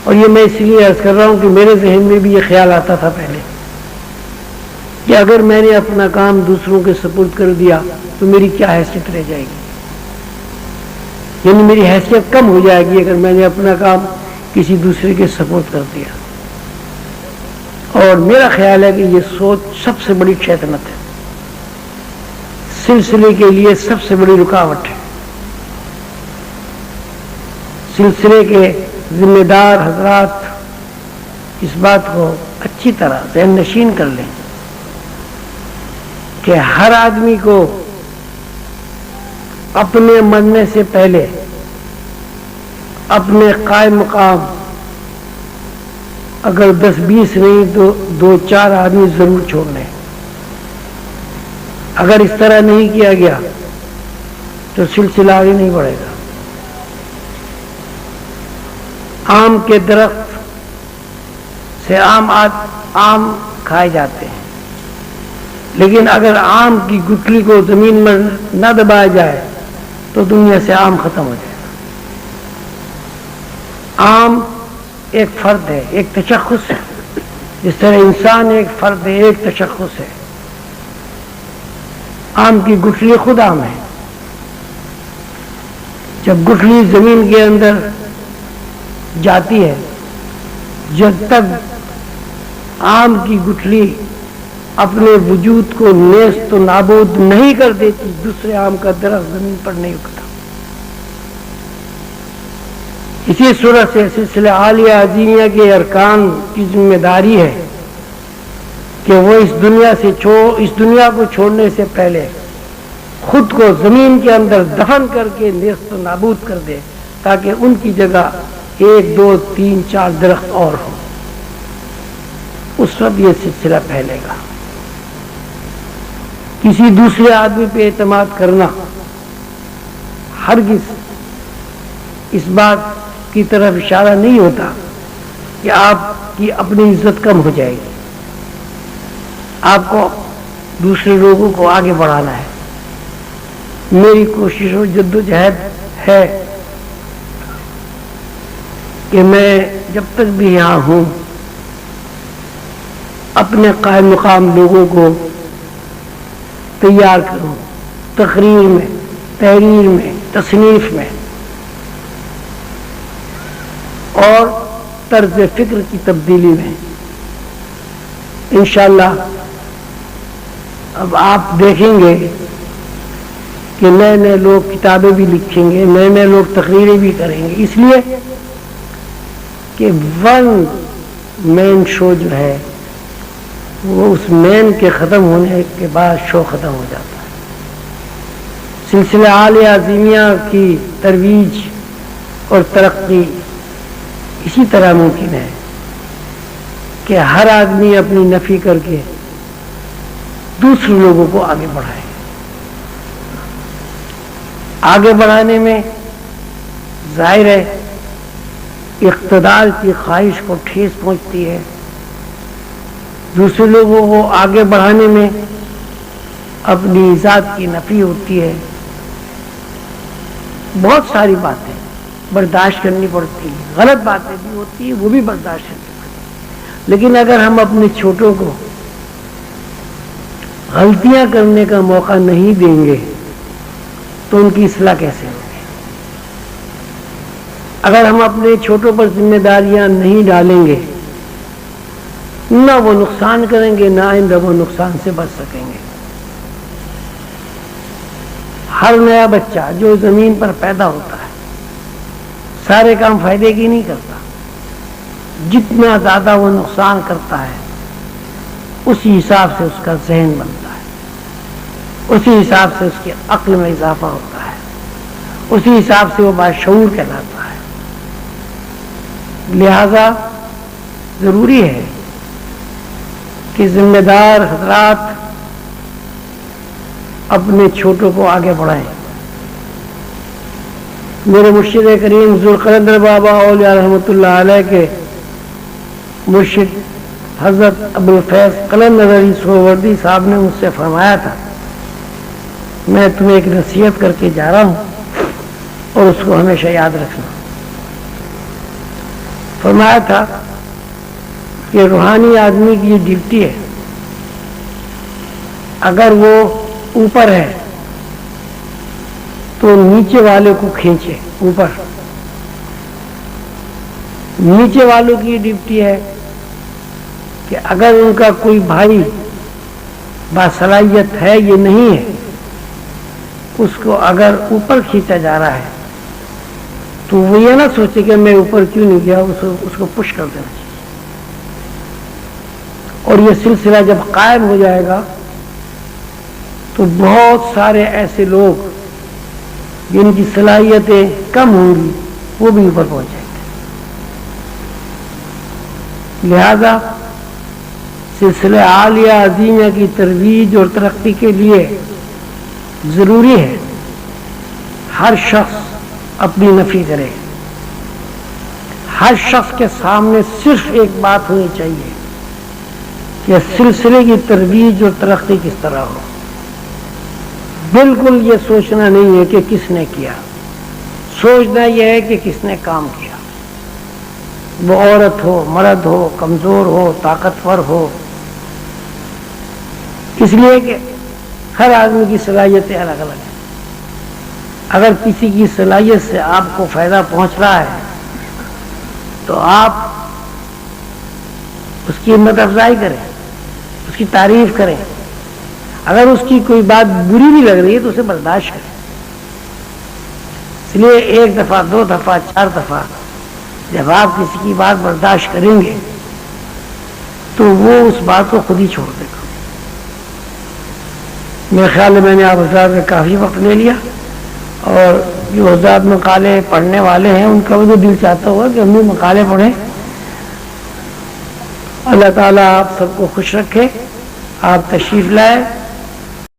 اور یہ میں اس لیے عرض کر رہا ہوں کہ میرے ذہن میں بھی یہ خیال آتا تھا پہلے کہ اگر میں نے اپنا کام دوسروں کے سپرد کر دیا تو میری کیا حیثیت رہ جائے گی. یعنی میری حیثیت کم ہو جائے گی اگر میں نے اپنا کام کسی دوسرے کے سپورٹ کر دیا. اور میرا خیال ہے کہ یہ سوچ سب سے بڑی شیطنت ہے, سلسلے کے لیے سب سے بڑی رکاوٹ ہے. سلسلے کے ذمہ دار حضرات اس بات کو اچھی طرح ذہن نشین کر لیں کہ ہر آدمی کو اپنے مرنے سے پہلے اپنے قائم مقام اگر 10-20 نہیں تو 2-4 آدمی ضرور چھوڑنے. اگر اس طرح نہیں کیا گیا تو سلسلہ آگے نہیں بڑھے گا. آم کے درخت سے آم کھائے جاتے ہیں, لیکن اگر آم کی گٹلی کو زمین میں نہ دبایا جائے تو دنیا سے آم ختم ہو جائے گا. عام ایک فرد ہے، ایک تشخص ہے، جس طرح انسان ایک فرد ہے، ایک تشخص ہے. آم کی گٹھلی خود آم ہے. جب گٹھلی زمین کے اندر جاتی ہے، جب تک آم کی گٹھلی اپنے وجود کو نیست و نابود نہیں کر دیتی، دوسرے آم کا درخت زمین پر نہیں اگتا. اسی صورت سے سلسلہ عالیہ عظیمیہ کے ارکان کی ذمہ داری ہے کہ وہ اس دنیا کو چھوڑنے سے پہلے خود کو زمین کے اندر دفن کر کے نیست و نابود کر دے، تاکہ ان کی جگہ 1 2 3 4 درخت اور ہوں. اس وقت یہ سلسلہ پھیلے گا. کسی دوسرے آدمی پہ اعتماد کرنا ہرگز اس بات کی طرف اشارہ نہیں ہوتا کہ آپ کی اپنی عزت کم ہو جائے گی. آپ کو دوسرے لوگوں کو آگے بڑھانا ہے. میری کوشش و جد و جہد ہے کہ میں جب تک بھی یہاں ہوں اپنے قائم مقام لوگوں کو تیار کروں، تقریر میں، تحریر میں، تصنیف میں، اور طرز فکر کی تبدیلی میں. انشاءاللہ اب آپ دیکھیں گے کہ نئے نئے لوگ کتابیں بھی لکھیں گے، نئے نئے لوگ تقریریں بھی کریں گے، اس لیے کہ ون مین شو جو ہے وہ اس مین کے ختم ہونے کے بعد شو ختم ہو جاتا ہے. سلسلہ عالیہ عظیمیہ کی ترویج اور ترقی اسی طرح ممکن ہے کہ ہر آدمی اپنی نفی کر کے دوسرے لوگوں کو آگے بڑھائے. آگے بڑھانے میں ظاہر ہے اقتدار کی خواہش کو ٹھیس پہنچتی ہے. دوسرے لوگوں کو آگے بڑھانے میں اپنی ذات کی نفی ہوتی ہے. بہت ساری باتیں برداشت کرنی پڑتی ہیں، غلط باتیں بھی ہوتی ہیں، وہ بھی برداشت کرنی پڑتی ہیں. لیکن اگر ہم اپنے چھوٹوں کو غلطیاں کرنے کا موقع نہیں دیں گے تو ان کی اصلاح کیسے ہوگی؟ اگر ہم اپنے چھوٹوں پر ذمہ داریاں نہیں ڈالیں گے، نہ وہ نقصان کریں گے، نہ آئندہ وہ نقصان سے بچ سکیں گے. ہر نیا بچہ جو زمین پر پیدا ہوتا ہے سارے کام فائدے کی نہیں کرتا. جتنا زیادہ وہ نقصان کرتا ہے اسی حساب سے اس کا ذہن بنتا ہے، اسی حساب سے اس کی عقل میں اضافہ ہوتا ہے، اسی حساب سے وہ باشعور کہلاتا ہے. لہذا ضروری ہے کہ ذمہ دار حضرات اپنے چھوٹوں کو آگے بڑھائیں. میرے مرشد کریم ذوالقلندر بابا اولیاء رحمۃ اللہ علیہ کے مرشد حضرت ابوالفیض قلندر علی سہروردی صاحب نے مجھ سے فرمایا تھا، میں تمہیں ایک نصیحت کر کے جا رہا ہوں اور اس کو ہمیشہ یاد رکھنا. فرمایا تھا کہ روحانی آدمی کی یہ ڈیوٹی ہے، اگر وہ اوپر ہے تو نیچے والے کو کھینچے اوپر. نیچے والوں کی ڈیوٹی ہے کہ اگر ان کا کوئی بھائی باصلاحیت ہے یہ نہیں ہے، اس کو اگر اوپر کھینچا جا رہا ہے تو وہ یہ نہ سوچے کہ میں اوپر کیوں نہیں گیا، اس کو پش کر دینا چاہیے. اور یہ سلسلہ جب قائم ہو جائے گا تو بہت سارے ایسے لوگ جن کی صلاحیتیں کم ہوں گی وہ بھی اوپر پہنچ جائیں گے. لہذا سلسلہ عالیہ عظیمیہ کی ترویج اور ترقی کے لیے ضروری ہے ہر شخص اپنی نفی کرے. ہر شخص کے سامنے صرف ایک بات ہونی چاہیے کہ سلسلے کی ترویج اور ترقی کس طرح ہو. بالکل یہ سوچنا نہیں ہے کہ کس نے کیا، سوچنا یہ ہے کہ کس نے کام کیا. وہ عورت ہو، مرد ہو، کمزور ہو، طاقتور ہو، اس لیے کہ ہر آدمی کی صلاحیتیں الگ الگ ہیں۔ اگر کسی کی صلاحیت سے آپ کو فائدہ پہنچ رہا ہے تو آپ اس کی ہمت افزائی کریں، اس کی تعریف کریں۔ اگر اس کی کوئی بات بری بھی لگ رہی ہے تو اسے برداشت کریں۔ اس لیے ایک دفعہ، دو دفعہ، چار دفعہ جب آپ کسی کی بات برداشت کریں گے تو وہ اس بات کو خود ہی چھوڑ دے گا۔ میرے خیال میں نے آپ حضرات کا کافی وقت لے لیا، اور جو حضرات مقالے پڑھنے والے ہیں ان کا بھی دل چاہتا ہوا کہ ہم بھی مقالے پڑھیں۔ اللہ تعالیٰ آپ سب کو خوش رکھے۔ آپ تشریف لائے،